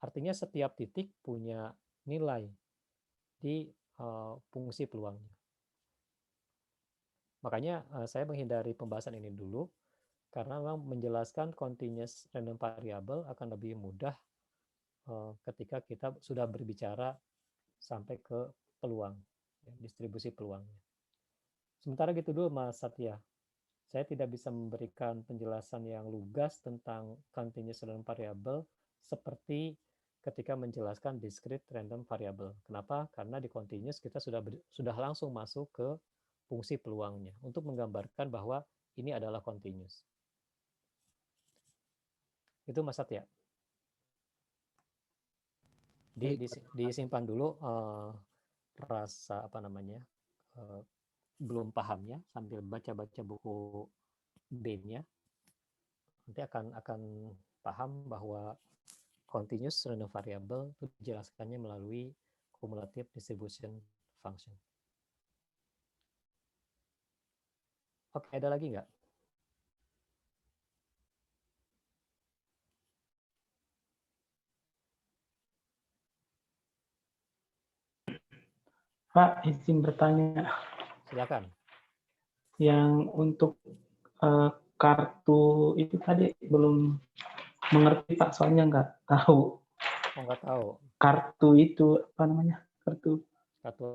Artinya setiap titik punya nilai. di fungsi peluangnya. Makanya saya menghindari pembahasan ini dulu, karena memang menjelaskan continuous random variable akan lebih mudah ketika kita sudah berbicara sampai ke peluang, distribusi peluangnya. Sementara gitu dulu Mas Satya. Saya tidak bisa memberikan penjelasan yang lugas tentang continuous random variable seperti ketika menjelaskan discrete random variable. Kenapa? Karena di continuous kita sudah langsung masuk ke fungsi peluangnya untuk menggambarkan bahwa ini adalah continuous. Itu Mas Satya. Disimpan dulu rasa belum pahamnya sambil baca-baca buku B-nya. Nanti akan paham bahwa continuous random variable itu dijelaskannya melalui cumulative distribution function. Oke, ada lagi nggak? Pak, izin bertanya. Silakan. Yang untuk kartu itu tadi belum mengerti Pak, soalnya nggak tahu. Oh, nggak tahu. Kartu itu apa namanya? Kartu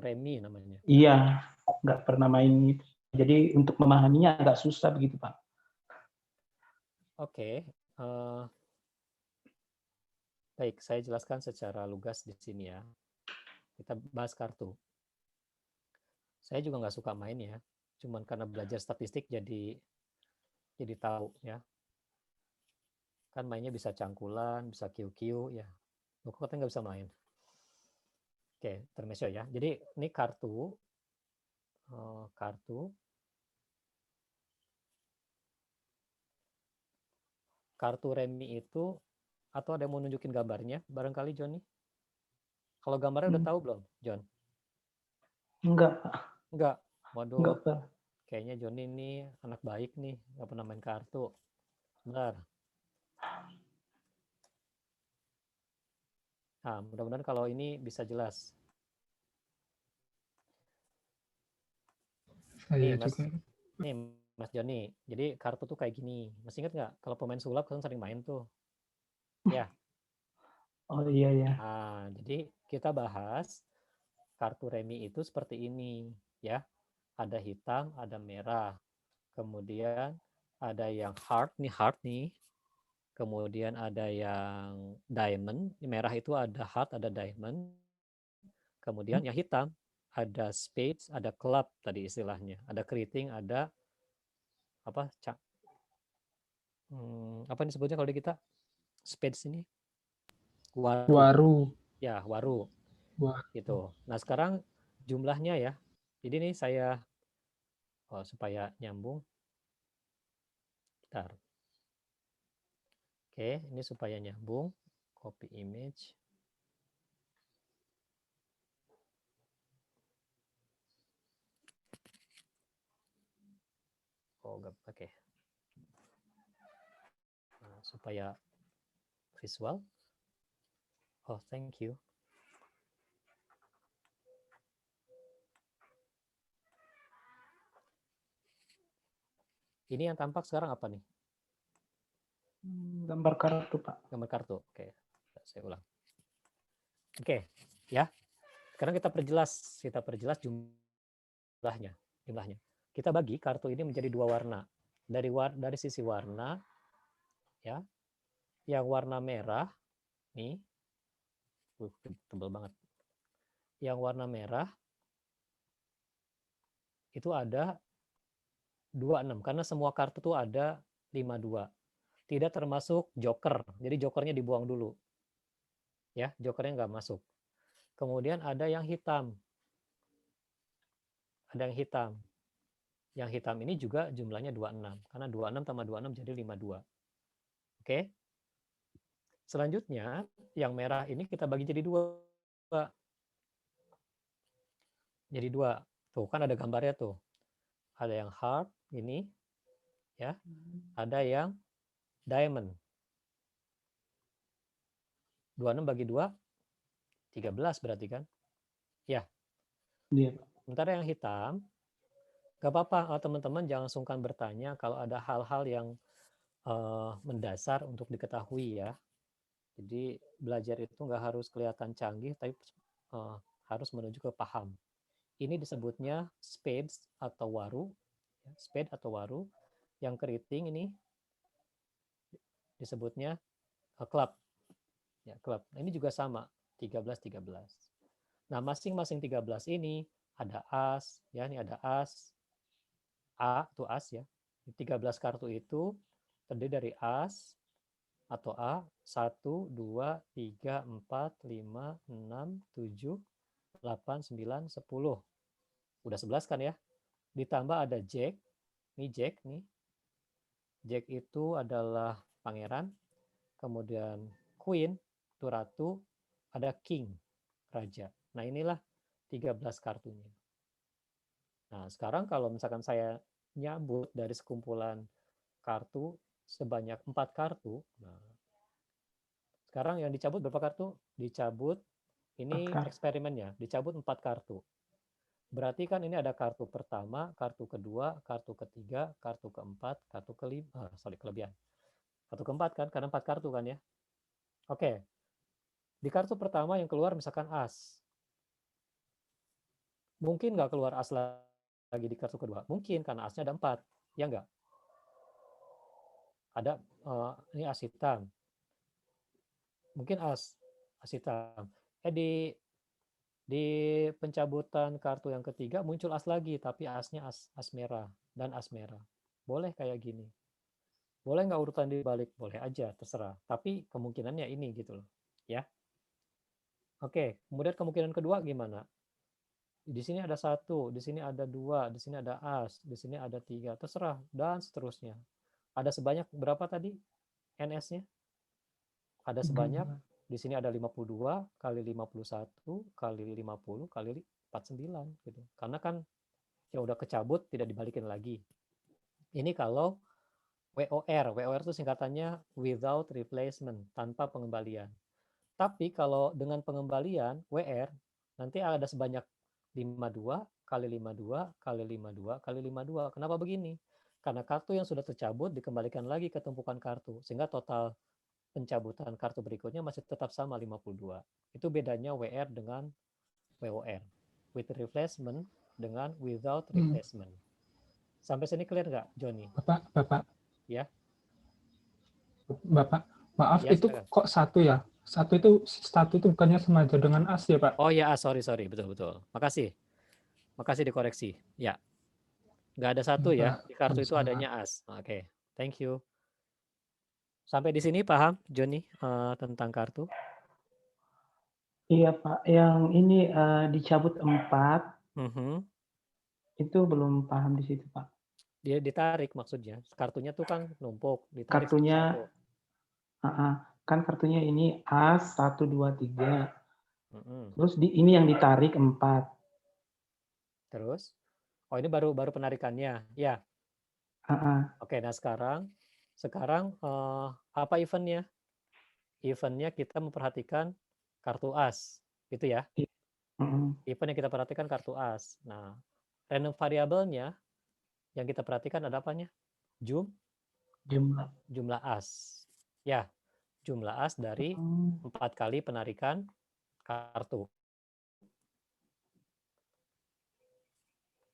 remi namanya. Iya, nggak pernah main itu. Jadi untuk memahaminya agak susah begitu Pak. Oke. Baik, saya jelaskan secara lugas di sini ya. Kita bahas kartu. Saya juga nggak suka main ya, cuman karena belajar statistik jadi tahu ya. Kan mainnya bisa cangkulan, bisa QQ ya. Kok katanya nggak bisa main. Oke, intermezzo ya. Jadi ini kartu remi itu, atau ada yang mau nunjukin gambarnya barangkali Johnny? Kalau gambarnya udah tahu belum, John? Enggak. Enggak. Waduh. Enggak, Pak. Kayaknya Johnny ini anak baik nih, nggak pernah main kartu. Benar. Nah, mudah-mudahan kalau ini bisa jelas. Saya juga. Nih, Mas Johnny. Jadi kartu tuh kayak gini. Masih ingat nggak kalau pemain sulap kan sering main tuh? Ya. Oh iya ya. Nah, jadi kita bahas kartu remi itu seperti ini, ya. Ada hitam, ada merah. Kemudian ada yang heart nih. Kemudian ada yang diamond. Merah itu ada heart, ada diamond. Kemudian yang hitam ada spades, ada club tadi istilahnya. Ada keriting, ada apa ini sebutnya kalau di kita spades ini waru. Ya, waru. Gitu. Nah, sekarang jumlahnya ya. Jadi ini saya supaya nyambung. Bentar. Oke, ini supaya nyambung. Copy image. Oke. Nah, supaya visual. Oh, thank you. Ini yang tampak sekarang apa nih? Gambar kartu, Pak. Gambar kartu. Oke, saya ulang. Oke, ya. Sekarang kita perjelas jumlahnya. Kita bagi kartu ini menjadi dua warna. Dari sisi warna, ya, yang warna merah nih, tebal banget. Yang warna merah itu ada 26 karena semua kartu tuh ada 52. Tidak termasuk joker. Jadi jokernya dibuang dulu. Ya, jokernya nggak masuk. Kemudian ada yang hitam. Yang hitam ini juga jumlahnya 26 karena 26 tambah 26 jadi 52. Oke. Selanjutnya yang merah ini kita bagi jadi dua. Jadi dua. Tuh kan ada gambarnya tuh. Ada yang heart ini ya. Ada yang diamond. 26 bagi 2 13 berarti kan? Ya, Iya, Pak. Sementara yang hitam, gak apa-apa teman-teman jangan sungkan bertanya kalau ada hal-hal yang mendasar untuk diketahui ya. Jadi belajar itu nggak harus kelihatan canggih, tapi harus menuju ke paham. Ini disebutnya spades atau waru, spade atau waru. Yang keriting ini disebutnya club, ya club. Nah, ini juga sama 13-13. Nah masing-masing 13 ini ada as, ya ini ada as, A itu as ya. 13 kartu itu terdiri dari as atau A 1, 2, 3, 4, 5, 6, 7, 8, 9, 10. Udah 11 kan ya. Ditambah ada Jack. Ini Jack nih. Jack itu adalah pangeran. Kemudian Queen itu ratu. Ada King, raja. Nah inilah 13 kartunya. Nah sekarang kalau misalkan saya nyabut dari sekumpulan kartu sebanyak 4 kartu. Nah, sekarang yang dicabut berapa kartu? Dicabut, ini eksperimennya, dicabut 4 kartu. Berarti kan ini ada kartu pertama, kartu kedua, kartu ketiga, kartu keempat, kartu kelima, kelebihan. Kartu keempat kan, karena 4 kartu kan ya. Oke, di kartu pertama yang keluar misalkan as. Mungkin nggak keluar as lagi di kartu kedua? Mungkin, karena asnya ada 4. Ya nggak? Ada, ini as hitam. Mungkin as hitam. Di pencabutan kartu yang ketiga muncul as lagi, tapi asnya as merah dan as merah. Boleh kayak gini. Boleh nggak urutan dibalik? Boleh aja, terserah. Tapi kemungkinannya ini gitu loh, ya. Oke, kemudian kemungkinan kedua gimana? Di sini ada 1, di sini ada 2, di sini ada as, di sini ada 3, terserah dan seterusnya. Ada sebanyak berapa tadi NS-nya? Ada sebanyak, di sini ada 52 kali 51 kali 50 kali 49 gitu. Karena kan yang udah kecabut tidak dibalikin lagi. Ini kalau WOR. WOR itu singkatannya without replacement, tanpa pengembalian. Tapi kalau dengan pengembalian WR, nanti ada sebanyak 52 kali 52 kali 52 kali 52. Kenapa begini? Karena kartu yang sudah tercabut dikembalikan lagi ke tumpukan kartu, sehingga total pencabutan kartu berikutnya masih tetap sama 52. Itu bedanya WR dengan WOR. With replacement dengan without replacement. Sampai sini clear nggak, Joni? Bapak. Ya. Bapak, maaf Ya, itu silakan. kok 1 ya? 1 itu bukannya sama aja dengan as ya, Pak? Oh ya, sorry. Betul. Makasih dikoreksi. Ya. Nggak ada 1 ya. Di kartu itu adanya as. Oke, thank you. Sampai di sini paham, Joni, tentang kartu? Iya, Pak. Yang ini dicabut 4. Itu belum paham di situ, Pak. Dia ditarik maksudnya. Kartunya tuh kan numpuk, ditarik Kartunya, satu. kan kartunya ini as 1, 2, 3. Mm-mm. Terus ini yang ditarik 4. Terus? Oh, ini baru penarikannya, ya. Oke, nah sekarang apa eventnya? Eventnya kita memperhatikan kartu as, gitu ya. Event yang kita perhatikan kartu as. Nah, random variabelnya yang kita perhatikan ada apanya? Jumlah as. Ya, jumlah as dari 4 kali penarikan kartu.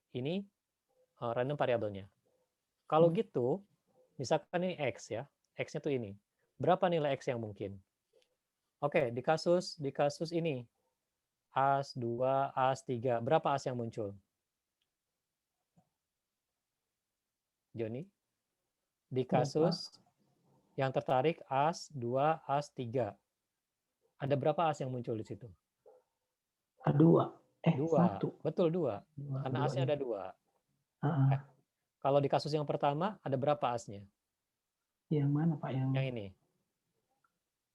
Ini random variabelnya. Kalau gitu, misalkan ini X ya. X-nya tuh ini. Berapa nilai X yang mungkin? Oke, di kasus ini as 2, as 3, berapa as yang muncul? Joni? Di kasus yang tertarik as 2, as 3. Ada berapa as yang muncul di situ? 2. 1. Betul, 2. Karena asnya ada 2. Kalau di kasus yang pertama, ada berapa asnya? Yang mana, Pak? Yang ini?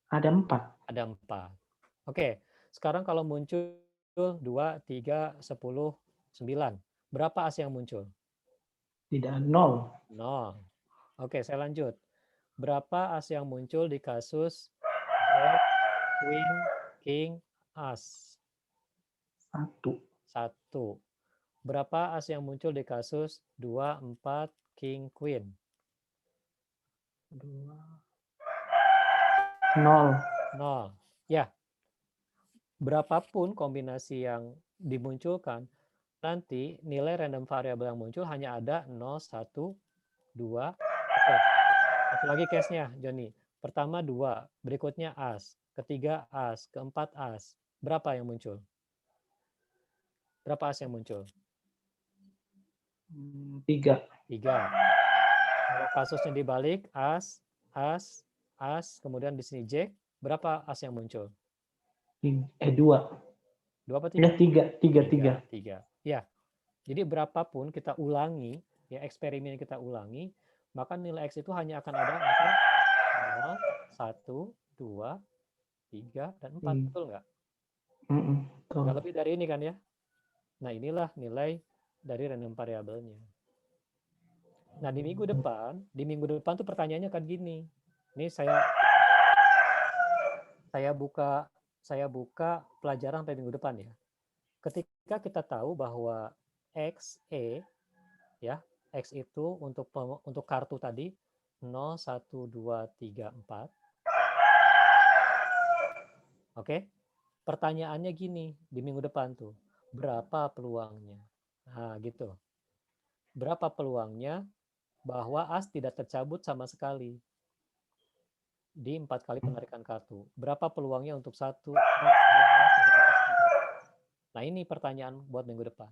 Ada 4. Ada 4. Oke, sekarang kalau muncul 2, 3, 10, 9. Berapa as yang muncul? Tidak, 0. Oke, saya lanjut. Berapa as yang muncul di kasus Jack, Queen, King, as? 1. 1. Berapa as yang muncul di kasus 2, 4, king, queen? 0. 0. Ya, berapapun kombinasi yang dimunculkan, nanti nilai random variable yang muncul hanya ada 0, 1, 2. Oke. Satu lagi case-nya, Joni. Pertama 2, berikutnya as, ketiga as, keempat as. Berapa yang muncul? Berapa as yang muncul? 3. 3. Kalau kasusnya dibalik, as, kemudian di sini jack, berapa as yang muncul? 2. 2 apa 3? 3. 3. Ya. Jadi berapapun kita ulangi, ya eksperimen kita ulangi, maka nilai X itu hanya akan ada angka 0, 1, 2, 3, dan 4. Betul nggak? Nggak lebih dari ini kan ya? Nah, inilah nilai dari random variabelnya. Nah, di minggu depan tuh pertanyaannya kan gini. Ini saya buka pelajaran sampai minggu depan ya. Ketika kita tahu bahwa XE ya, X itu untuk kartu tadi 0, 1, 2, 3, 4. Oke. Pertanyaannya gini di minggu depan tuh, berapa peluangnya? Nah, gitu. Berapa peluangnya bahwa as tidak tercabut sama sekali di 4 kali penarikan kartu? Berapa peluangnya untuk 1, 2, 3? Nah, ini pertanyaan buat minggu depan.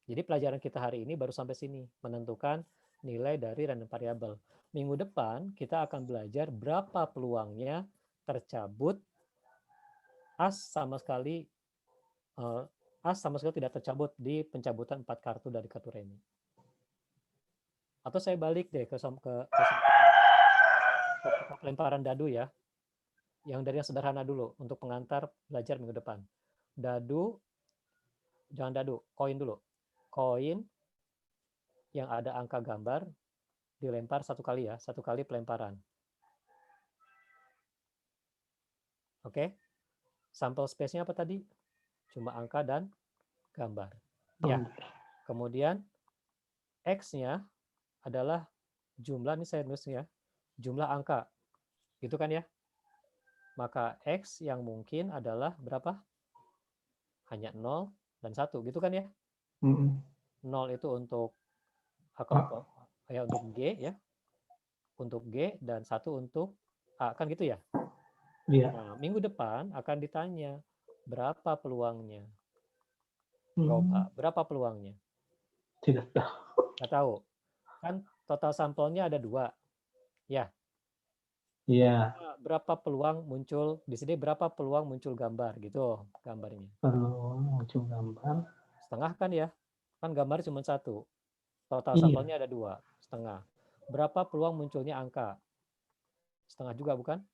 Jadi pelajaran kita hari ini baru sampai sini, menentukan nilai dari random variable. Minggu depan kita akan belajar berapa peluangnya tercabut as sama sekali tidak tercabut di pencabutan 4 kartu dari kartu remi. Atau saya balik deh ke pelemparan dadu ya. Yang dari yang sederhana dulu untuk pengantar belajar minggu depan. Jangan dadu, koin dulu. Koin yang ada angka gambar dilempar 1 kali ya, 1 kali pelemparan. Oke. Sampel space-nya apa tadi? Cuma angka dan gambar. Ya. Kemudian X-nya adalah jumlah, ini saya nulis ya, jumlah angka. Gitu kan ya? Maka X yang mungkin adalah berapa? Hanya 0 dan 1. Gitu kan ya? 0 itu untuk untuk G ya. Untuk G dan 1 untuk A. Kan gitu ya? Iya. Nah, minggu depan akan ditanya berapa peluangnya. Berapa peluangnya? Tidak tahu. Nggak tahu. Kan total sampelnya ada 2. Ya. Iya. Berapa peluang muncul di sini? Berapa peluang muncul gambar gitu gambarnya? Peluang muncul gambar. Setengah kan ya? Kan gambar cuma 1. Total sampelnya ada 2. Setengah. Berapa peluang munculnya angka? Setengah juga bukan?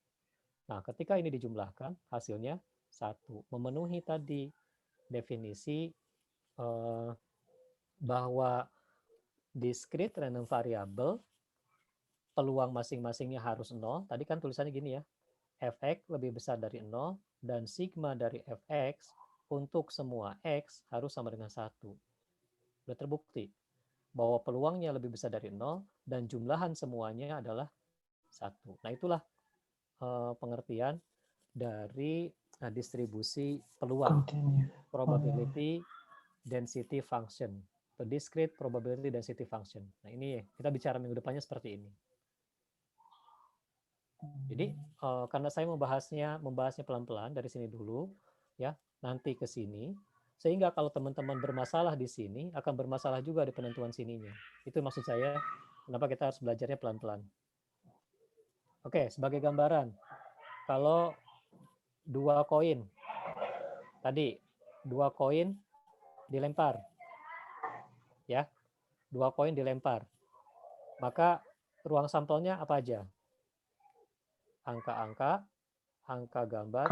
Nah, ketika ini dijumlahkan, hasilnya 1. Memenuhi tadi definisi bahwa discrete random variable peluang masing-masingnya harus 0. Tadi kan tulisannya gini ya. Fx lebih besar dari 0 dan sigma dari Fx untuk semua X harus sama dengan 1. Sudah terbukti bahwa peluangnya lebih besar dari 0 dan jumlahan semuanya adalah 1. Nah, itulah pengertian dari distribusi peluang, probability density function, atau discrete probability density function. Nah, ini kita bicara minggu depannya seperti ini. Jadi karena saya membahasnya pelan-pelan dari sini dulu, ya, nanti ke sini, sehingga kalau teman-teman bermasalah di sini akan bermasalah juga di penentuan sininya. Itu maksud saya, kenapa kita harus belajarnya pelan-pelan. Oke, sebagai gambaran, kalau 2 koin tadi 2 koin dilempar, ya, 2 koin dilempar, maka ruang sampelnya apa aja? Angka-angka, angka gambar,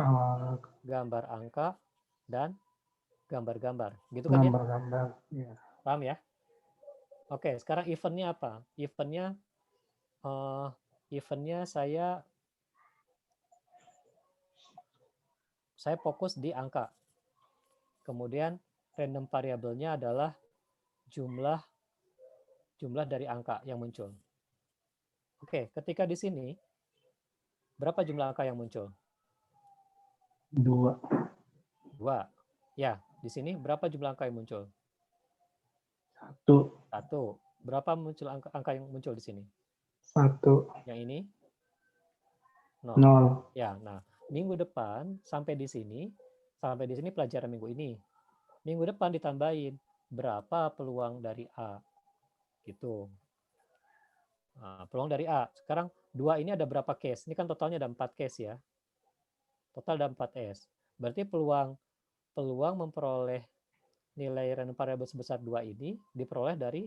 gambar angka, dan gambar-gambar. Gitu kan ya? Gambar-gambar. Ya. Paham ya? Oke, sekarang eventnya apa? Eventnya saya saya fokus di angka. Kemudian random variabelnya adalah jumlah dari angka yang muncul. Oke, ketika di sini berapa jumlah angka yang muncul? 2. 2. Ya, di sini berapa jumlah angka yang muncul? 1. 1. Berapa muncul angka yang muncul di sini? 1. Yang ini? 0. Ya, nah, minggu depan sampai di sini pelajaran minggu ini. Minggu depan ditambahin berapa peluang dari A. Gitu. Nah, peluang dari A. Sekarang 2 ini ada berapa case? Ini kan totalnya ada 4 case ya. Total ada 4 S. Berarti peluang memperoleh nilai random variable sebesar 2 ini diperoleh dari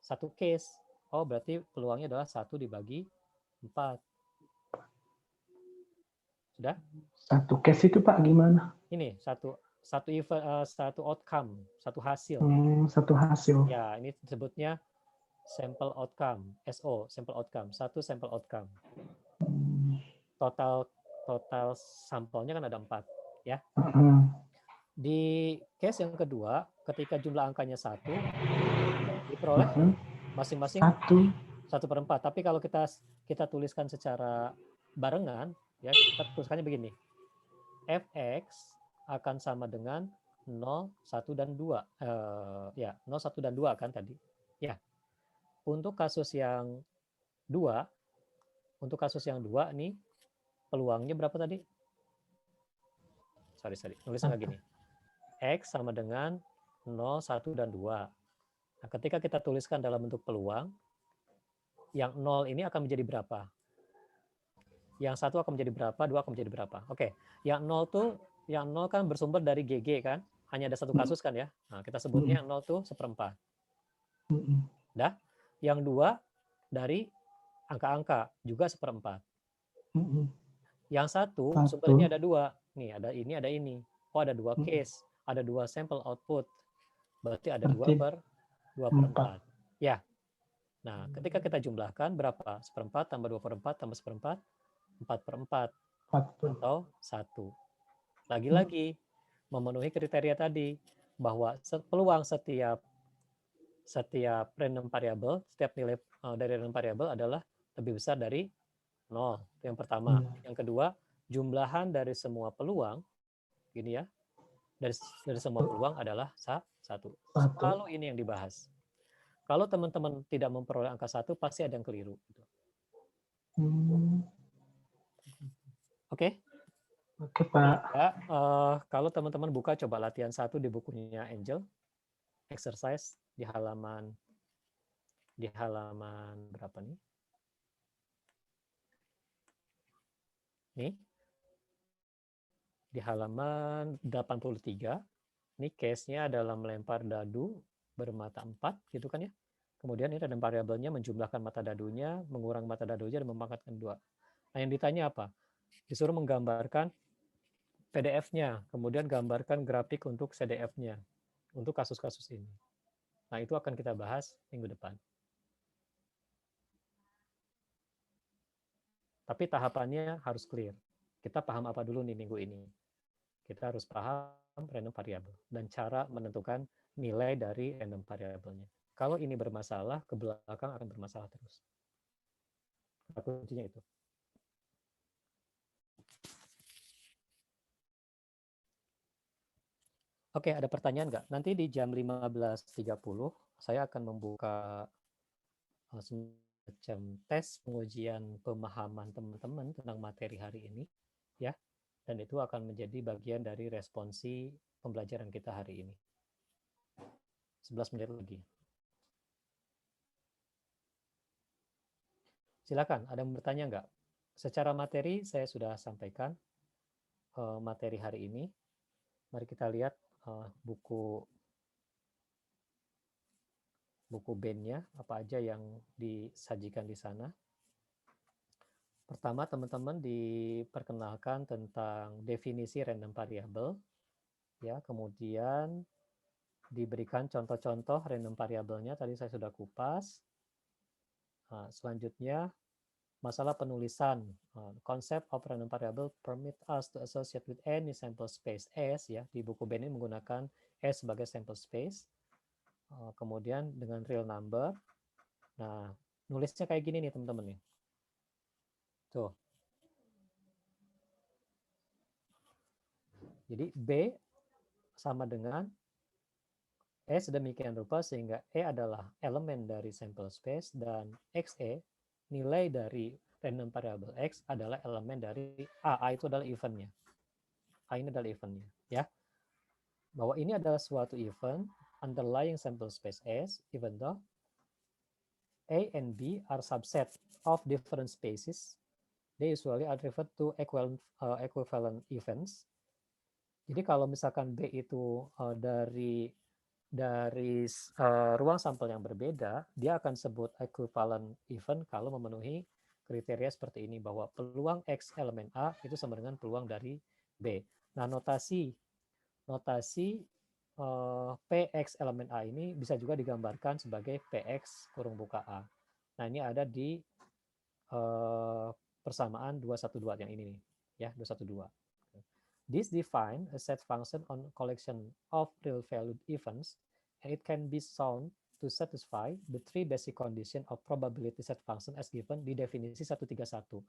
1 case. Oh, berarti peluangnya adalah 1 dibagi 4. Sudah? 1 case itu Pak gimana? Ini satu event, satu outcome, satu hasil. 1 hasil. Ya, ini disebutnya sample outcome, SO, sample outcome, 1 sample outcome. Total sampelnya kan ada 4, ya. Di case yang kedua, ketika jumlah angkanya 1, diperoleh masing-masing 1/4. Tapi kalau kita tuliskan secara barengan, ya, kita tuliskannya begini. Fx akan sama dengan 0, 1, dan 2. Ya, 0, 1, dan 2 kan tadi. Ya. Untuk kasus yang 2 nih, peluangnya berapa tadi? Sorry. Nulisnya nggak gini. X sama dengan 0, 1, dan 2. Nah, ketika kita tuliskan dalam bentuk peluang, yang 0 ini akan menjadi berapa? Yang 1 akan menjadi berapa? 2 akan menjadi berapa? Oke. Yang 0 kan bersumber dari GG kan? Hanya ada 1 kasus kan ya? Nah, kita sebutnya yang 0 tuh 1/4. Dah? Yang 2 dari angka-angka juga 1/4. Yang 1 sumbernya ada 2. Nih, ada ini. Oh, ada 2 case. Ada 2 sampel output. Berarti ada 2/4. Ya. Nah, ketika kita jumlahkan berapa? 1/4 tambah 2/4 tambah 1/4, 4/4. Atau 1. Lagi-lagi, memenuhi kriteria tadi, bahwa peluang setiap random variable, setiap nilai dari random variable adalah lebih besar dari 0. Itu yang pertama. Yang kedua, jumlahan dari semua peluang, gini ya, dari semua peluang adalah 1. Selalu ini yang dibahas. Kalau teman-teman tidak memperoleh angka 1, pasti ada yang keliru. Oke? Oke, Pak. Ya, kalau teman-teman buka coba latihan 1 di bukunya Angel, exercise di halaman berapa nih? Nih. Di halaman 83. Ini case-nya adalah melempar dadu bermata 4, gitu kan ya. Kemudian ini random variabelnya menjumlahkan mata dadunya, mengurangi mata dadunya, dan memangkatkan 2. Nah, yang ditanya apa? Disuruh menggambarkan PDF-nya, kemudian gambarkan grafik untuk CDF-nya, untuk kasus-kasus ini. Nah, itu akan kita bahas minggu depan. Tapi tahapannya harus clear. Kita paham apa dulu nih minggu ini? Kita harus paham random variable dan cara menentukan nilai dari random variabelnya. Kalau ini bermasalah, ke belakang akan bermasalah terus. Kuncinya itu. Oke, ada pertanyaan nggak? Nanti di jam 15.30 saya akan membuka semacam tes pengujian pemahaman teman-teman tentang materi hari ini, ya. Dan itu akan menjadi bagian dari responsi pembelajaran kita hari ini. 11 menit lagi. Silakan, ada yang bertanya nggak? Secara materi saya sudah sampaikan materi hari ini. Mari kita lihat buku band-nya, apa aja yang disajikan di sana. Pertama, teman-teman diperkenalkan tentang definisi random variable, ya. Kemudian diberikan contoh-contoh random variabelnya. Tadi saya sudah kupas. Selanjutnya masalah penulisan. Concept of random variable permit us to associate with any sample space S, ya, di buku Ben ini menggunakan S sebagai sample space. Kemudian dengan real number. Nah, nulisnya kayak gini nih teman-teman nih. Tuh. Jadi B sama dengan E sedemikian rupa sehingga E adalah elemen dari sample space dan XE, nilai dari random variable X, adalah elemen dari A. A itu adalah eventnya. A ini adalah eventnya, ya. Bahwa ini adalah suatu event underlying sample space S, even though A and B are subset of different spaces, they usually are referred to equivalent events. Jadi kalau misalkan B itu dari ruang sampel yang berbeda, dia akan sebut equivalent event kalau memenuhi kriteria seperti ini, bahwa peluang X elemen A itu sama dengan peluang dari B. Nah, notasi PX elemen A ini bisa juga digambarkan sebagai PX kurung buka A. Nah, ini ada di persamaan 212 yang ini nih, ya, 212. This define a set function on collection of real valued events, and it can be shown to satisfy the three basic condition of probability set function as given di definisi 131.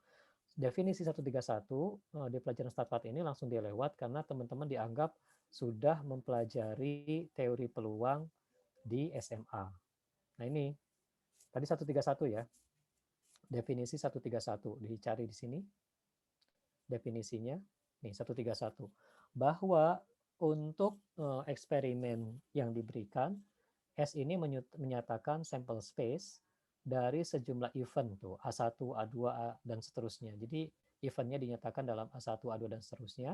Definisi 131 di pelajaran Stat ini langsung dilewat karena teman-teman dianggap sudah mempelajari teori peluang di SMA. Nah, ini tadi 131 ya. Definisi 131 dicari di sini. Definisinya nih 131, bahwa untuk eksperimen yang diberikan, S ini menyatakan sample space dari sejumlah event tuh A1, A2, A, dan seterusnya. Jadi eventnya dinyatakan dalam A1, A2, dan seterusnya.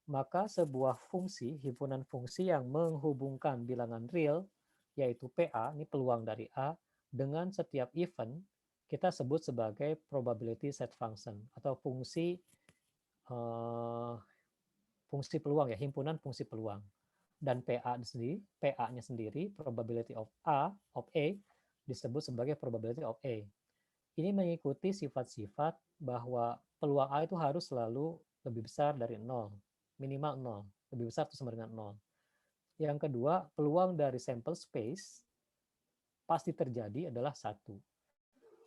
Maka sebuah fungsi, himpunan fungsi yang menghubungkan bilangan real, yaitu PA, ini peluang dari A, dengan setiap event, kita sebut sebagai probability set function, atau fungsi peluang, ya, himpunan fungsi peluang. Dan PA-nya sendiri, probability of A disebut sebagai probability of A. Ini mengikuti sifat-sifat bahwa peluang A itu harus selalu lebih besar dari 0, minimal 0, lebih besar atau sama dengan 0. Yang kedua, peluang dari sample space pasti terjadi adalah 1.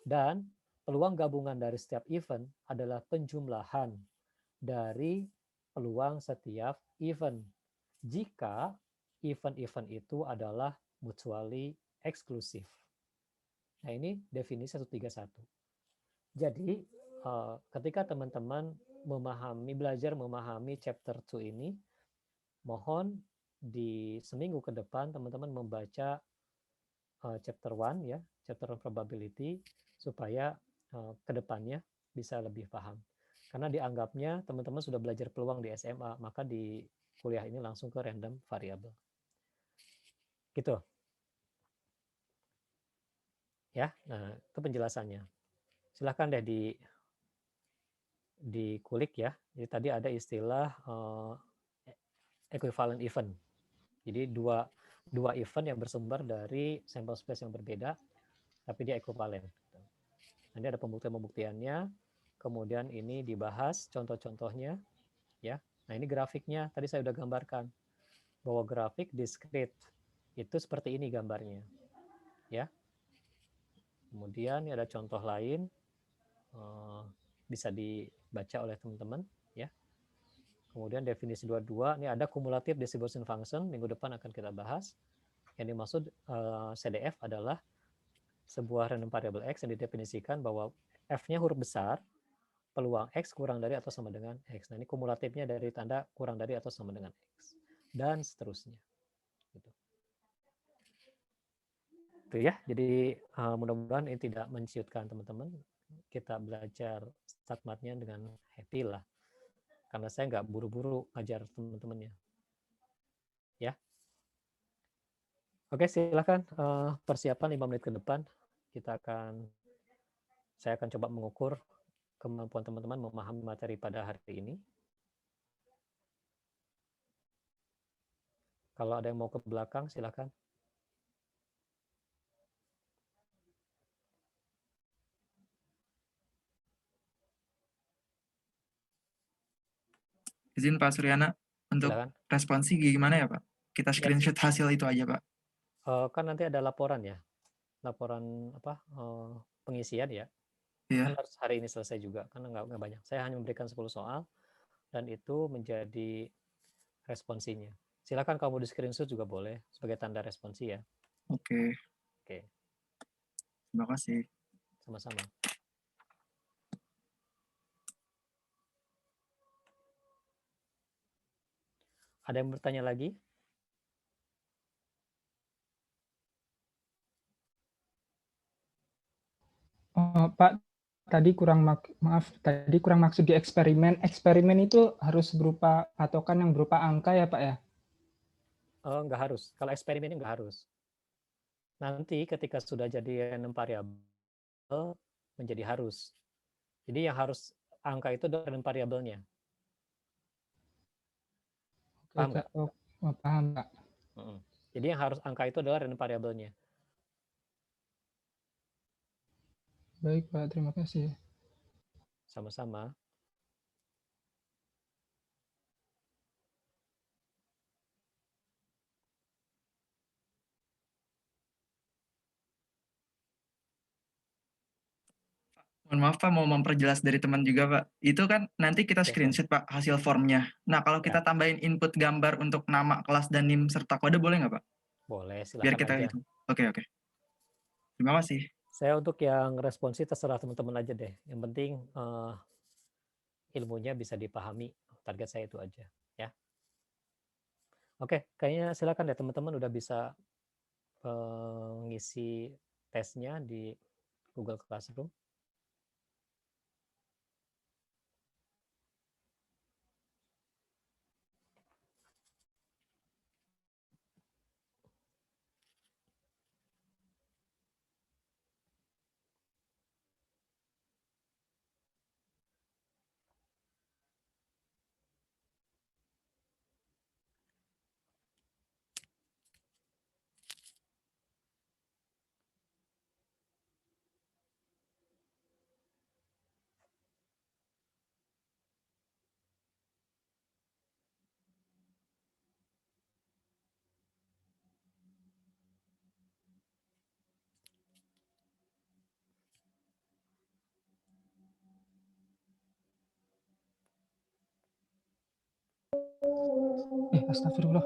Dan peluang gabungan dari setiap event adalah penjumlahan dari peluang setiap event jika event-event itu adalah mutually exclusive. Nah, ini definisi 131. Jadi, ketika teman-teman belajar memahami chapter 2 ini, mohon di seminggu ke depan teman-teman membaca chapter 1, ya, chapter probability, supaya ke depannya bisa lebih paham. Karena dianggapnya teman-teman sudah belajar peluang di SMA, maka di kuliah ini langsung ke random variable. Gitu. Ya, nah itu penjelasannya. Silahkan deh dikulik ya. Jadi tadi ada istilah equivalent event. Jadi dua event yang bersumber dari sample space yang berbeda, tapi dia equivalent. Nanti ada pembuktian-pembuktiannya. Kemudian ini dibahas contoh-contohnya, ya. Nah, ini grafiknya tadi saya sudah gambarkan bahwa grafik discrete itu seperti ini gambarnya, ya. Kemudian ini ada contoh lain, bisa dibaca oleh teman-teman, ya. Kemudian definisi 22, ini ada cumulative distribution function, minggu depan akan kita bahas. Yang dimaksud CDF adalah sebuah random variable X yang didefinisikan bahwa F-nya huruf besar, peluang X kurang dari atau sama dengan X. Nah, ini kumulatifnya dari tanda kurang dari atau sama dengan X. Dan seterusnya. Gitu. Itu ya, jadi mudah-mudahan ini tidak menciutkan teman-teman. Kita belajar StatMat-nya dengan happy lah. Karena saya nggak buru-buru ngajar teman-temannya. Ya. Oke, silakan persiapan 5 menit ke depan. Saya akan coba mengukur kemampuan teman-teman memahami materi pada hari ini. Kalau ada yang mau ke belakang, silakan. Izin Pak Suryana untuk Silakan. responsi gimana ya Pak? Kita Ya, screenshot hasil itu aja Pak. kan nanti ada laporan ya, laporan apa pengisian ya. Iya. Kan harus hari ini selesai juga, karena nggak banyak. Saya hanya memberikan 10 soal dan itu menjadi responsinya. Silakan kamu di screenshot juga boleh sebagai tanda responsi ya. Oke. Oke, Terima kasih. sama-sama. Ada yang bertanya lagi? Pak, tadi tadi kurang maksud di eksperimen. Eksperimen itu harus berupa patokan yang berupa angka ya Pak ya? Nggak harus. Kalau eksperimen ini nggak harus. Nanti ketika sudah jadi random variable menjadi harus. Jadi yang harus angka itu adalah random variabelnya. Paham nggak? Paham Pak. Jadi yang harus angka itu adalah random variabelnya. Baik Pak, terima kasih. Sama-sama. Mohon maaf Pak, mau memperjelas dari teman juga Pak. Itu kan nanti kita screenshot Pak hasil formnya. Nah kalau kita tambahin input gambar untuk nama kelas dan NIM serta kode boleh nggak Pak? Boleh, silakan Biar kita aja. itu. Oke. Terima kasih. Saya untuk yang responsi terserah teman-teman aja deh. Yang penting ilmunya bisa dipahami. Target saya itu aja ya. Oke, kayaknya silakan deh teman-teman udah bisa ngisi tesnya di Google Classroom. Astagfirullah.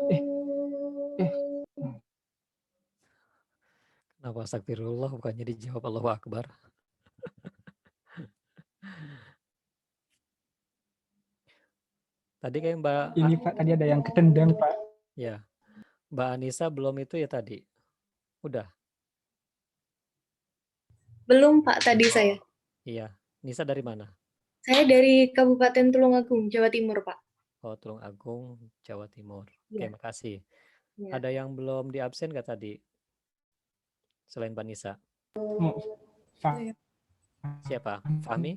Kenapa astagfirullah bukannya dijawab Allahu Akbar? Tadi kayak Mbak... Ini Pak, tadi ada yang ketendang Pak. Ya, Mbak Anissa belum itu ya tadi? Udah? Belum Pak, tadi saya. Iya, Nisa dari mana? Saya dari Kabupaten Tulungagung, Jawa Timur Pak. Oh, Tulungagung, Jawa Timur. Ya. Oke, makasih. Ya. Ada yang belum di absen nggak tadi? Selain Mbak Nisa? Siapa? Fahmi?